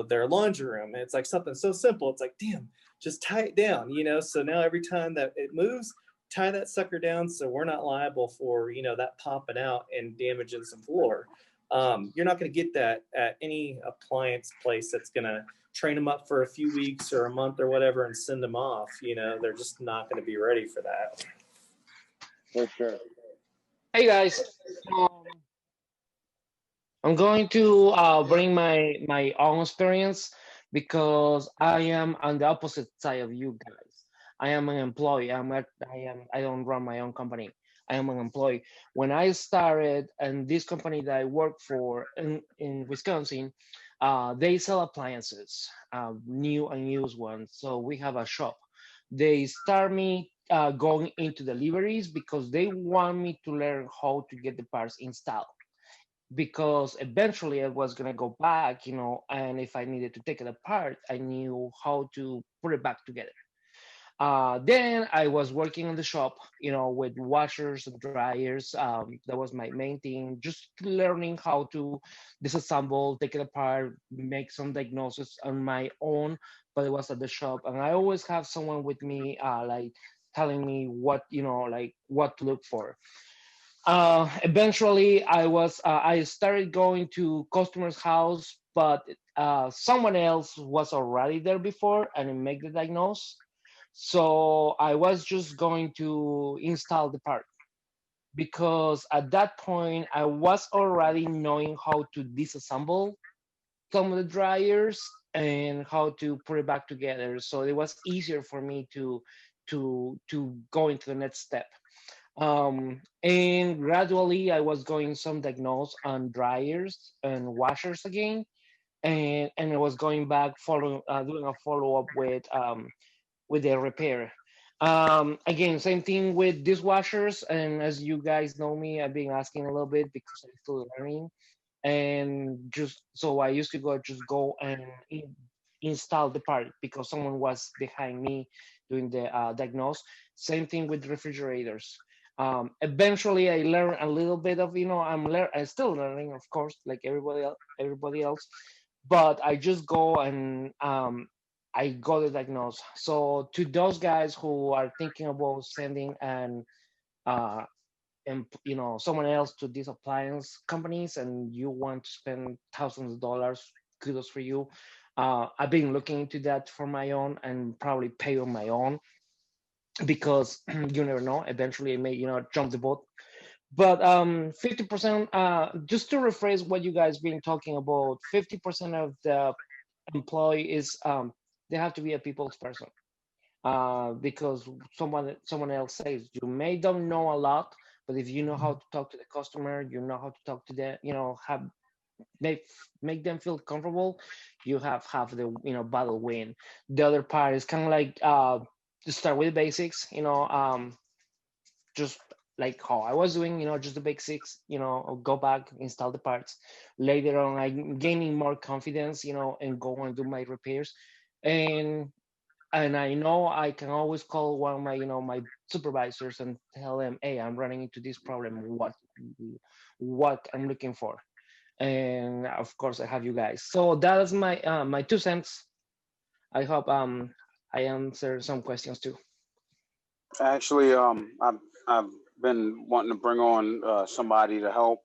their laundry room. And it's like something so simple. It's like, damn, just tie it down, So now every time that it moves, tie that sucker down so we're not liable for, that popping out and damaging some floor. You're not going to get that at any appliance place that's going to train them up for a few weeks or a month or whatever and send them off. They're just not going to be ready for that. For sure. Hey guys, I'm going to bring my own experience because I am on the opposite side of you guys. I am an employee. I don't run my own company. I am an employee. When I started, and this company that I work for in Wisconsin, they sell appliances, new and used ones. So we have a shop. They start me going into deliveries because they want me to learn how to get the parts installed. Because eventually I was gonna go back, and if I needed to take it apart, I knew how to put it back together. Then I was working in the shop, with washers and dryers. That was my main thing, just learning how to disassemble, take it apart, make some diagnosis on my own. But it was at the shop, and I always have someone with me, like telling me what, like what to look for. Eventually, I started going to customers' house, but someone else was already there before and make the diagnose. So I was just going to install the part because at that point I was already knowing how to disassemble some of the dryers and how to put it back together. So it was easier for me to go into the next step. And gradually I was going some diagnose on dryers and washers again, and I was going back doing a follow up with the repair. Again, same thing with dishwashers. And as you guys know me, I've been asking a little bit because I'm still learning. And just so I used to just go and install the part because someone was behind me doing the diagnose. Same thing with refrigerators. Eventually, I learned a little bit of, I'm still learning, of course, like everybody else. But I just go and I got it diagnosed. So to those guys who are thinking about sending uh, someone else to these appliance companies, and you want to spend thousands of dollars, kudos for you. I've been looking into that for my own and probably pay on my own. because you never know. Eventually, it may jump the boat. But 50%. Just to rephrase what you guys been talking about, 50% of the employee is they have to be a people's person. Because someone else says you may don't know a lot, but if you know how to talk to the customer, you know how to talk to them, have make them feel comfortable, you have the battle win. The other part is kind of like to start with the basics, just like how I was doing, just the basics, go back, install the parts. Later on, I'm gaining more confidence, and go and do my repairs. And I know I can always call one of my, my supervisors and tell them, hey, I'm running into this problem. What I'm looking for. And of course, I have you guys. So that is my my 2 cents. I hope I answer some questions too. Actually, I've been wanting to bring on somebody to help,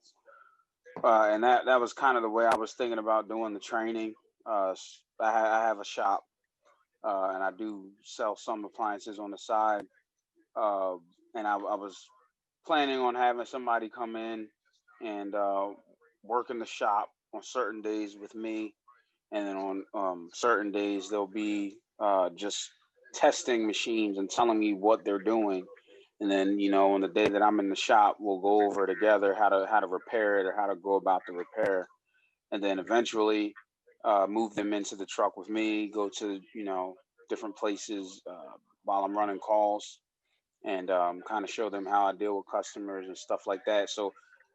and that was kind of the way I was thinking about doing the training. I have a shop, and I do sell some appliances on the side, and I was planning on having somebody come in and work in the shop on certain days with me, and then on certain days they'll be just testing machines and telling me what they're doing. And then, on the day that I'm in the shop, we'll go over together how to repair it or how to go about the repair. And then eventually move them into the truck with me, go to, different places while I'm running calls, and kind of show them how I deal with customers and stuff like that. So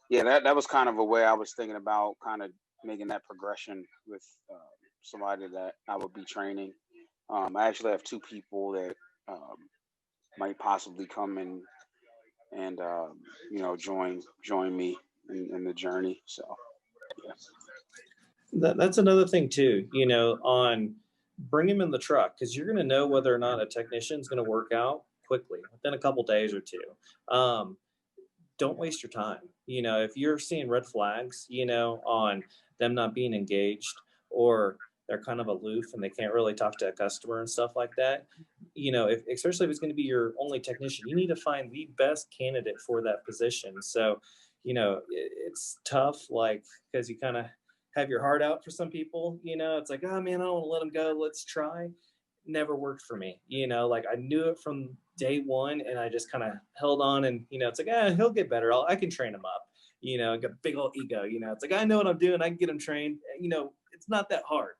yeah, that was kind of a way I was thinking about kind of making that progression with somebody that I would be training. I actually have 2 people that might possibly come and join me in the journey. So yeah. That's another thing too, on bring him in the truck, because you're going to know whether or not a technician is going to work out quickly within a couple days or 2. Don't waste your time. If you're seeing red flags, on them not being engaged, or they're kind of aloof and they can't really talk to a customer and stuff like that, especially if it's going to be your only technician, you need to find the best candidate for that position. So, it's tough, like, because you kind of have your heart out for some people, it's like, oh man, I don't want to let them go. Let's try. Never worked for me. Like I knew it from day one, and I just kind of held on, and it's like, he'll get better. I can train him up. Got a big old ego. It's like, I know what I'm doing. I can get him trained. It's not that hard.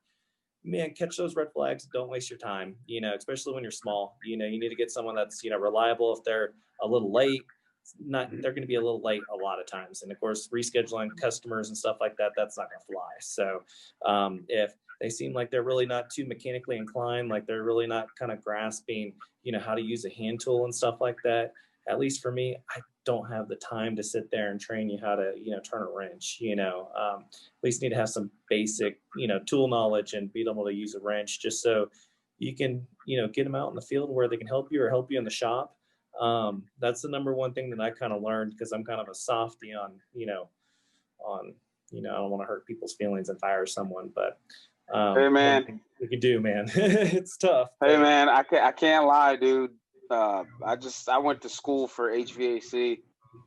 Man, catch those red flags. Don't waste your time. Especially when you're small. You need to get someone that's reliable. If they're a little late, they're going to be a little late a lot of times. And of course, rescheduling customers and stuff like that, that's not going to fly. So if they seem like they're really not too mechanically inclined, like they're really not kind of grasping, how to use a hand tool and stuff like that, at least for me, I don't have the time to sit there and train you how to, turn a wrench, at least need to have some basic, tool knowledge and be able to use a wrench just so you can, get them out in the field where they can help you or help you in the shop. That's the number one thing that I kind of learned, because I'm kind of a softy on, I don't want to hurt people's feelings and fire someone, but hey man, we can do, man. It's tough. Hey man, I can't lie, dude. I went to school for HVAC,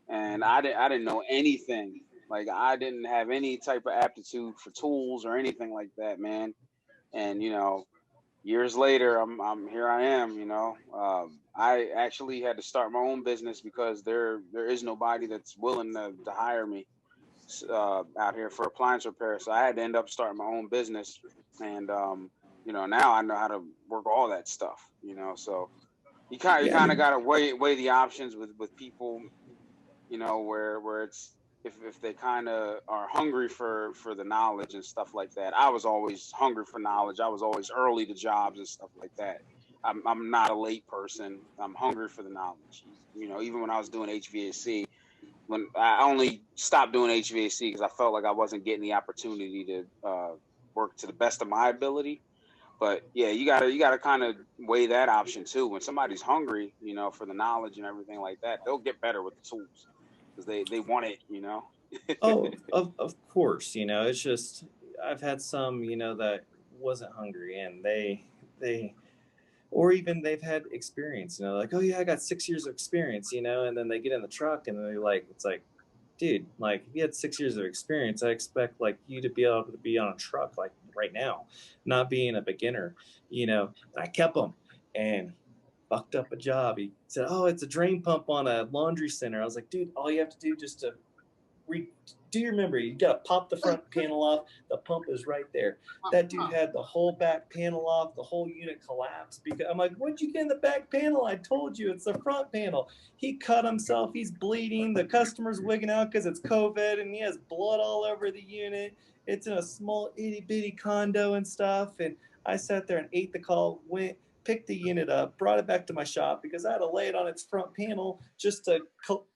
and I didn't know anything. Like I didn't have any type of aptitude for tools or anything like that, man. And years later, I'm here. I am. I actually had to start my own business because there is nobody that's willing to hire me out here for appliance repair. So I had to end up starting my own business, and now I know how to work all that stuff. So you kind of got to weigh the options with people. Where it's if they kind of are hungry for the knowledge and stuff like that. I was always hungry for knowledge. I was always early to jobs and stuff like that. I'm not a late person. I'm hungry for the knowledge. Even when I was doing HVAC, when I only stopped doing HVAC because I felt like I wasn't getting the opportunity to work to the best of my ability. But yeah, you gotta kind of weigh that option too. When somebody's hungry, for the knowledge and everything like that, they'll get better with the tools because they want it. Oh, of course. It's just I've had some, that wasn't hungry, and they or even they've had experience, you know, like, oh yeah, I got 6 years of experience, you know, and then they get in the truck and they're like, it's like, dude, like if you had 6 years of experience, I expect like you to be able to be on a truck like right now, not being a beginner, you know. And I kept him and fucked up a job. He said, oh, it's a drain pump on a laundry center. I was like, dude, all you have to do just to do you remember, you got to pop the front panel off, the pump is right there. That dude had the whole back panel off, the whole unit collapsed. Because I'm like, what'd you get in the back panel? I told you it's the front panel. He cut himself, he's bleeding, the customer's wigging out because it's COVID, and he has blood all over the unit. It's in a small itty bitty condo and stuff. And I sat there and ate the call, went, picked the unit up, brought it back to my shop because I had to lay it on its front panel just to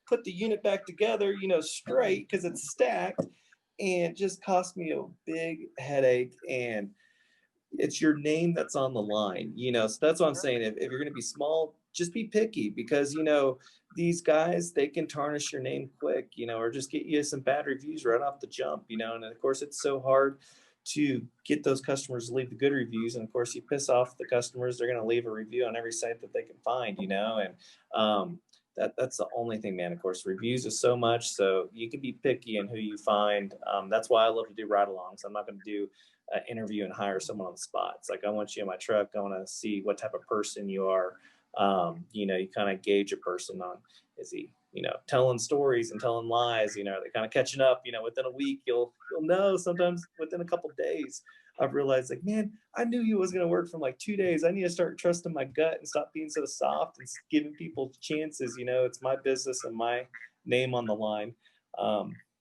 put the unit back together, you know, straight, because it's stacked, and just cost me a big headache. And it's your name that's on the line, you know. So that's what I'm saying. If you're going to be small, just be picky, because, you know, these guys, they can tarnish your name quick, you know, or just get you some bad reviews right off the jump, you know. And of course, it's so hard to get those customers to leave the good reviews. And of course, you piss off the customers, they're going to leave a review on every site that they can find, you know. And that's the only thing, man. Of course, reviews is so much, so you can be picky in who you find. That's why I love to do ride-alongs. I'm not going to do an interview and hire someone on the spot. It's like, I want you in my truck. I want to see what type of person you are. You know, you kind of gauge a person on, is he, you know, telling stories and telling lies, you know, they're kind of catching up, you know. Within a week, you'll know. Sometimes within a couple of days, I've realized, like, man, I knew you was going to work from like 2 days. I need to start trusting my gut and stop being so soft and giving people chances. You know, it's my business and my name on the line.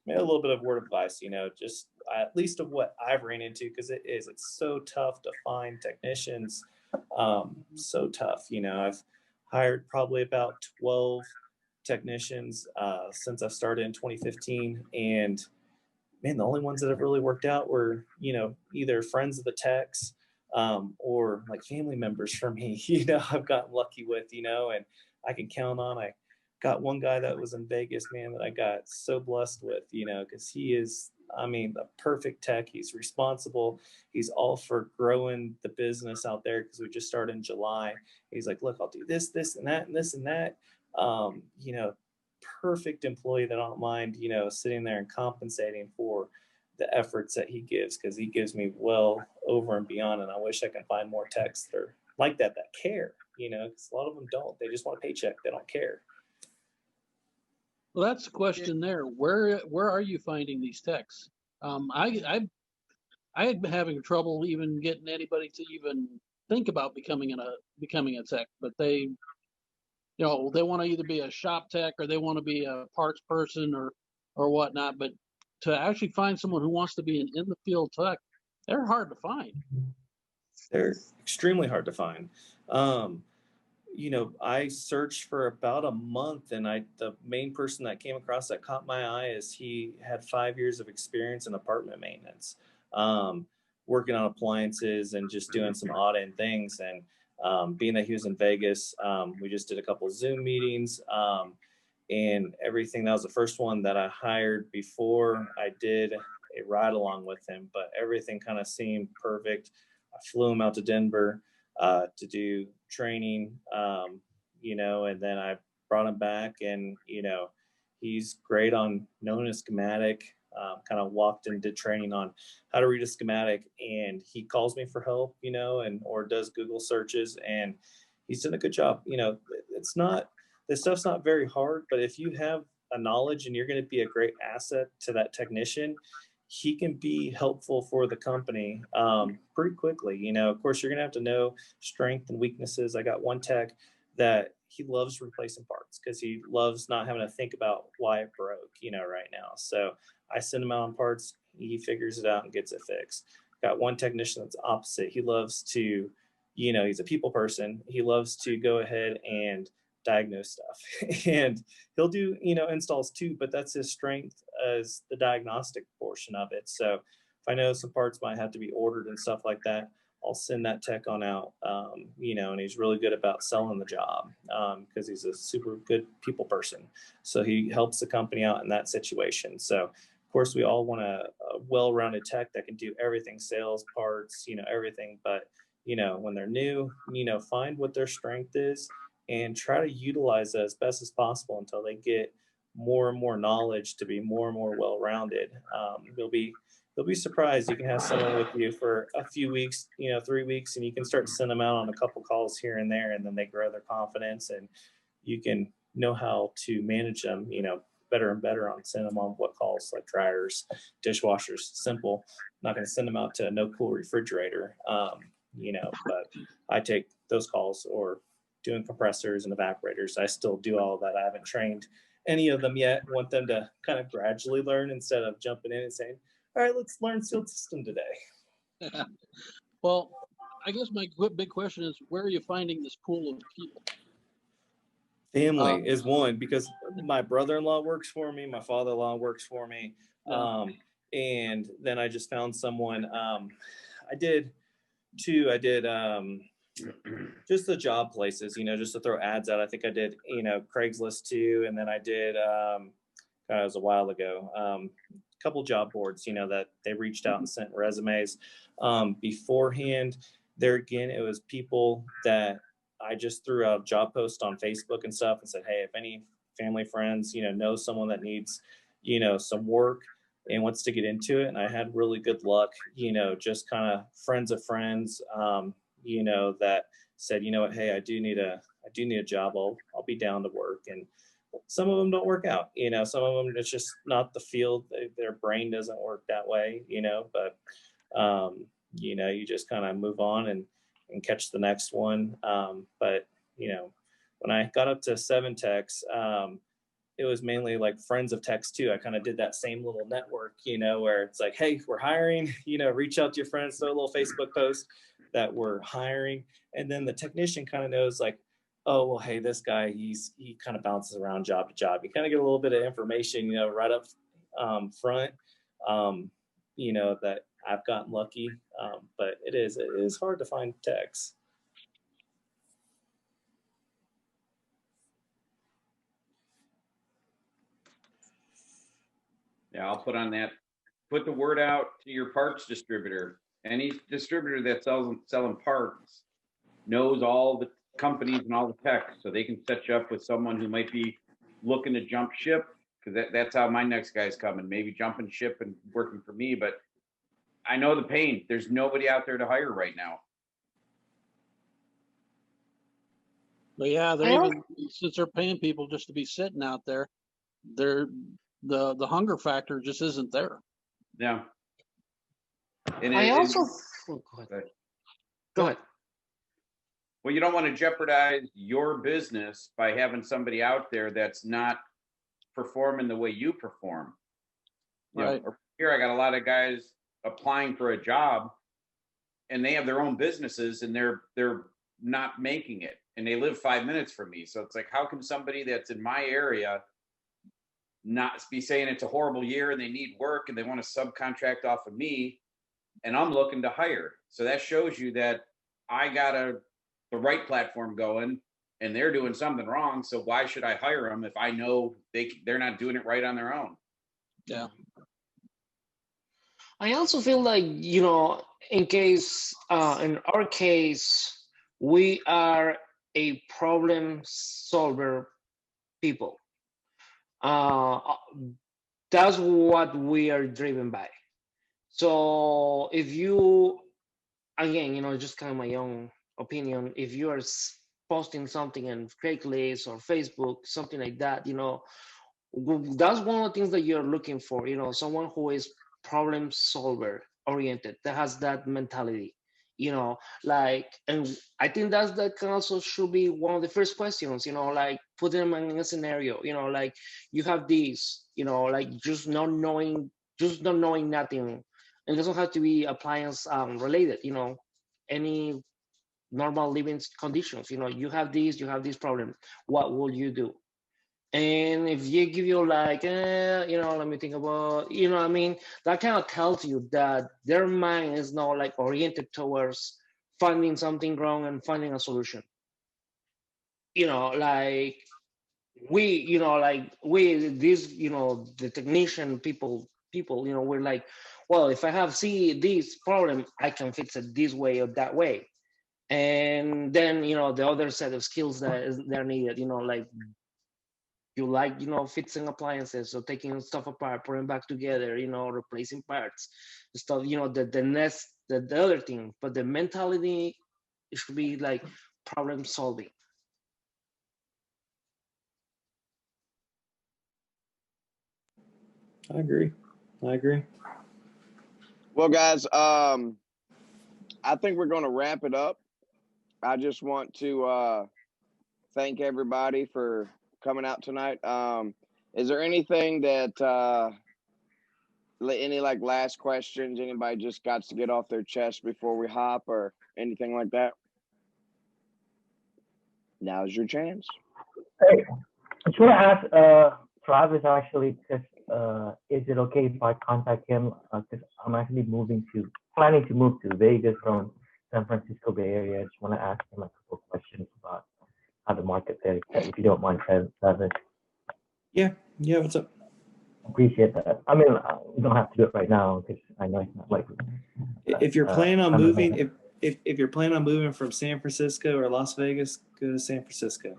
Maybe a little bit of word of advice, you know, just at least of what I've ran into, because it's so tough to find technicians. So tough, you know. I've hired probably about 12 technicians since I started in 2015, and man, the only ones that have really worked out were, you know, either friends of the techs, or like family members for me, you know, I've gotten lucky with, you know, and I can count on. I got one guy that was in Vegas, man, that I got so blessed with, you know, because he is, I mean, the perfect tech. He's responsible. He's all for growing the business out there, because we just started in July. He's like, look, I'll do this, this, and that, and this, and that. You know, perfect employee that I don't mind, you know, sitting there and compensating for the efforts that he gives, because he gives me well over and beyond. And I wish I could find more techs that are like that care, you know, because a lot of them don't. They just want a paycheck. They don't care. Well, that's the question there. Where are you finding these techs? I've been having trouble even getting anybody to even think about becoming a tech, but they, you know, they want to either be a shop tech or they want to be a parts person or whatnot. But to actually find someone who wants to be an in the field tech, they're hard to find. They're extremely hard to find. You know, I searched for about a month, and the main person that came across that caught my eye is he had 5 years of experience in apartment maintenance, working on appliances and just doing some odd end things. And being that he was in Vegas, we just did a couple Zoom meetings, and everything. That was the first one that I hired before I did a ride along with him, but everything kind of seemed perfect. I flew him out to Denver to do training, you know, and then I brought him back, and, you know, he's great on knowing a schematic, kind of walked and did training on how to read a schematic, and he calls me for help, you know, and, or does Google searches, and he's done a good job. You know, this stuff's not very hard, but if you have a knowledge and you're going to be a great asset to that technician, he can be helpful for the company pretty quickly. You know, of course, you're going to have to know strength and weaknesses. I got one tech that he loves replacing parts because he loves not having to think about why it broke, you know, right now. So I send him out on parts. He figures it out and gets it fixed. Got one technician that's opposite. He loves to, you know, he's a people person. He loves to go ahead and diagnose stuff and he'll do, you know, installs too, but that's his strength as the diagnostic portion of it. So if I know some parts might have to be ordered and stuff like that, I'll send that tech on out, you know, and he's really good about selling the job because he's a super good people person. So he helps the company out in that situation. So of course we all want a well-rounded tech that can do everything, sales, parts, you know, everything, but when they're new, find what their strength is and try to utilize that as best as possible until they get more and more knowledge to be more and more well-rounded. You'll be surprised. You can have someone with you for a few weeks, 3 weeks, and you can start to send them out on a couple calls here and there, and then they grow their confidence, and you can know how to manage them, better and better on sending them on what calls, like dryers, dishwashers, simple. I'm not going to send them out to a no cool refrigerator, but I take those calls, or doing compressors and evaporators. I still do all of that. I haven't trained any of them yet. Want them to kind of gradually learn instead of jumping in and saying, all right, let's learn sealed system today. Well, I guess my big question is, where are you finding this pool of people? Family is one, because my brother-in-law works for me, my father-in-law works for me, and then I just found someone. I did two. I did just the job places, just to throw ads out. I think I did, Craigslist too, and then I did. It was a while ago. A couple job boards, that they reached out and sent resumes. Beforehand, there again, it was people that I just threw out job posts on Facebook and stuff and said, hey, if any family friends, know someone that needs, some work and wants to get into it. And I had really good luck, just kind of friends of friends, that said, what, hey, I do need a job. I'll be down to work. And some of them don't work out, some of them, it's just not the field. Their brain doesn't work that way, but, you just kind of move on and catch the next one. But, when I got up to 7 techs, it was mainly like friends of techs too. I kind of did that same little network, where it's like, hey, we're hiring, reach out to your friends, throw a little Facebook post that we're hiring. And then the technician kind of knows, like, oh, well, hey, this guy, he kind of bounces around job to job. You kind of get a little bit of information, right up front, that I've gotten lucky. But it is hard to find techs. Yeah, I'll put on that. Put the word out to your parts distributor. Any distributor that selling parts knows all the companies and all the techs, so they can set you up with someone who might be looking to jump ship, because that's how my next guy's coming. Maybe jumping ship and working for me, but I know the pain. There's nobody out there to hire right now. But yeah, they're even, since they're paying people just to be sitting out there, the hunger factor just isn't there. Yeah. Go ahead. Go ahead. Well, you don't want to jeopardize your business by having somebody out there that's not performing the way you perform. Right. Here, I got a lot of guys applying for a job, and they have their own businesses, and they're not making it, and they live 5 minutes from me. So it's like, how can somebody that's in my area not be saying it's a horrible year and they need work and they want to subcontract off of me, and I'm looking to hire? So that shows you that I got the right platform going, and they're doing something wrong. So why should I hire them if I know they're not doing it right on their own? Yeah. I also feel like, in our case, we are a problem solver people. That's what we are driven by. So if you, again, just kind of my own opinion, if you are posting something in Craigslist or Facebook, something like that, that's one of the things that you're looking for, someone who is problem solver oriented, that has that mentality, and I think that can also should be one of the first questions, like put them in a scenario, like you have this, just not knowing nothing. It doesn't have to be appliance related, any normal living conditions, you have this problem, what will you do? And if you give you like, let me think about, that kind of tells you that their mind is not like oriented towards finding something wrong and finding a solution. Like the technician people, we're like, well, if I have this problem, I can fix it this way or that way. And then, the other set of skills that they're needed, like you like, fixing appliances, so taking stuff apart, putting back together, replacing parts, stuff, the other thing. But the mentality, it should be like problem solving. I agree. Well, guys, I think we're going to wrap it up. I just want to thank everybody for coming out tonight. Is there anything that any like last questions anybody just got to get off their chest before we hop, or anything like that? Now's your chance. Hey, I just want to ask Travis actually, because is it okay if I contact him? Because I'm actually planning to move to Vegas from San Francisco Bay Area. I just want to ask him a couple of questions about how the market there, if you don't mind, Travis. Yeah, what's up? Appreciate that. I mean, you don't have to do it right now because I know it's not likely. If you're planning on moving, if you're planning on moving from San Francisco or Las Vegas, go to San Francisco.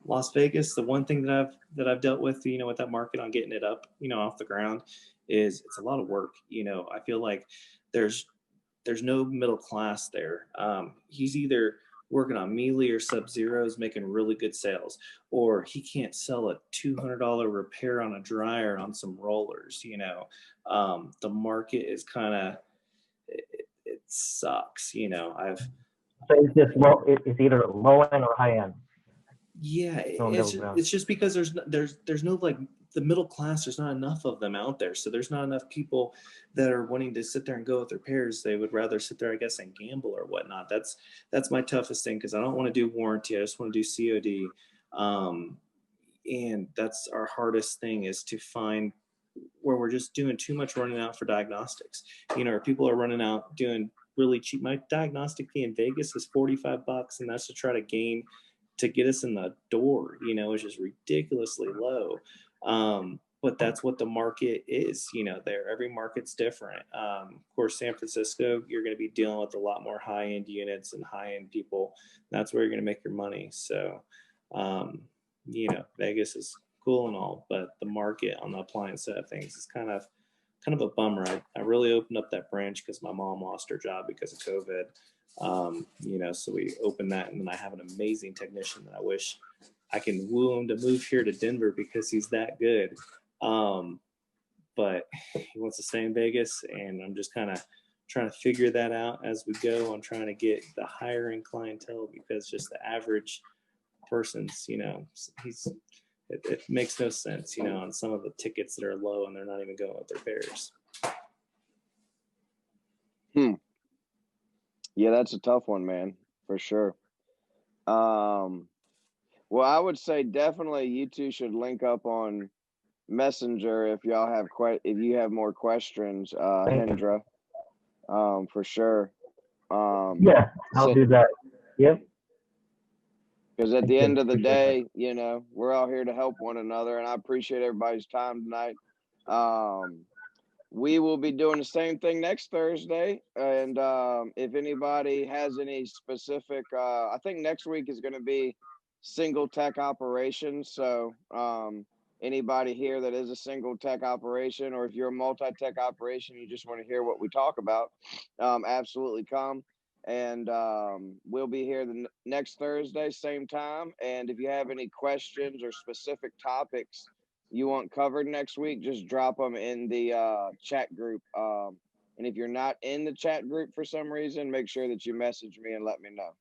Las Vegas, the one thing that I've dealt with, with that market on getting it up, off the ground, is it's a lot of work. I feel like there's no middle class there. He's either working on mealy or sub-zeros, making really good sales, or he can't sell a $200 repair on a dryer on some rollers. The market is kind of, it sucks. So it's just it's either low end or high end. Yeah, it's just because there's no like the middle class. There's not enough of them out there, so there's not enough people that are wanting to sit there and go with their pairs. They would rather sit there, I guess, and gamble or whatnot. That's my toughest thing, because I don't want to do warranty. I just want to do COD, and that's our hardest thing, is to find where we're just doing too much running out for diagnostics. Or people are running out doing really cheap. My diagnostic fee in Vegas is $45, and that's to try to get us in the door, is just ridiculously low. But that's what the market is, there. Every market's different. Of course, San Francisco, you're going to be dealing with a lot more high-end units and high-end people. That's where you're going to make your money. So, Vegas is cool and all, but the market on the appliance side of things is kind of a bummer. I really opened up that branch because my mom lost her job because of COVID. So we opened that, and then I have an amazing technician that I wish I can woo him to move here to Denver because he's that good. But he wants to stay in Vegas, and I'm just kind of trying to figure that out as we go. I'm trying to get the higher end clientele, because just the average person's, it makes no sense, on some of the tickets that are low, and they're not even going with their pairs. Yeah, that's a tough one, man, for sure. Well, I would say definitely you two should link up on Messenger if y'all have if you have more questions, Hendra, for sure. Yeah, I'll do that. Yep. Because at the end of the day, we're all here to help one another, and I appreciate everybody's time tonight. We will be doing the same thing next Thursday, and if anybody has any specific, I think next week is going to be single tech operations. So anybody here that is a single tech operation, or if you're a multi-tech operation, you just want to hear what we talk about, absolutely come. And we'll be here the next Thursday, same time. And if you have any questions or specific topics you want covered next week, just drop them in the chat group. And if you're not in the chat group for some reason, make sure that you message me and let me know.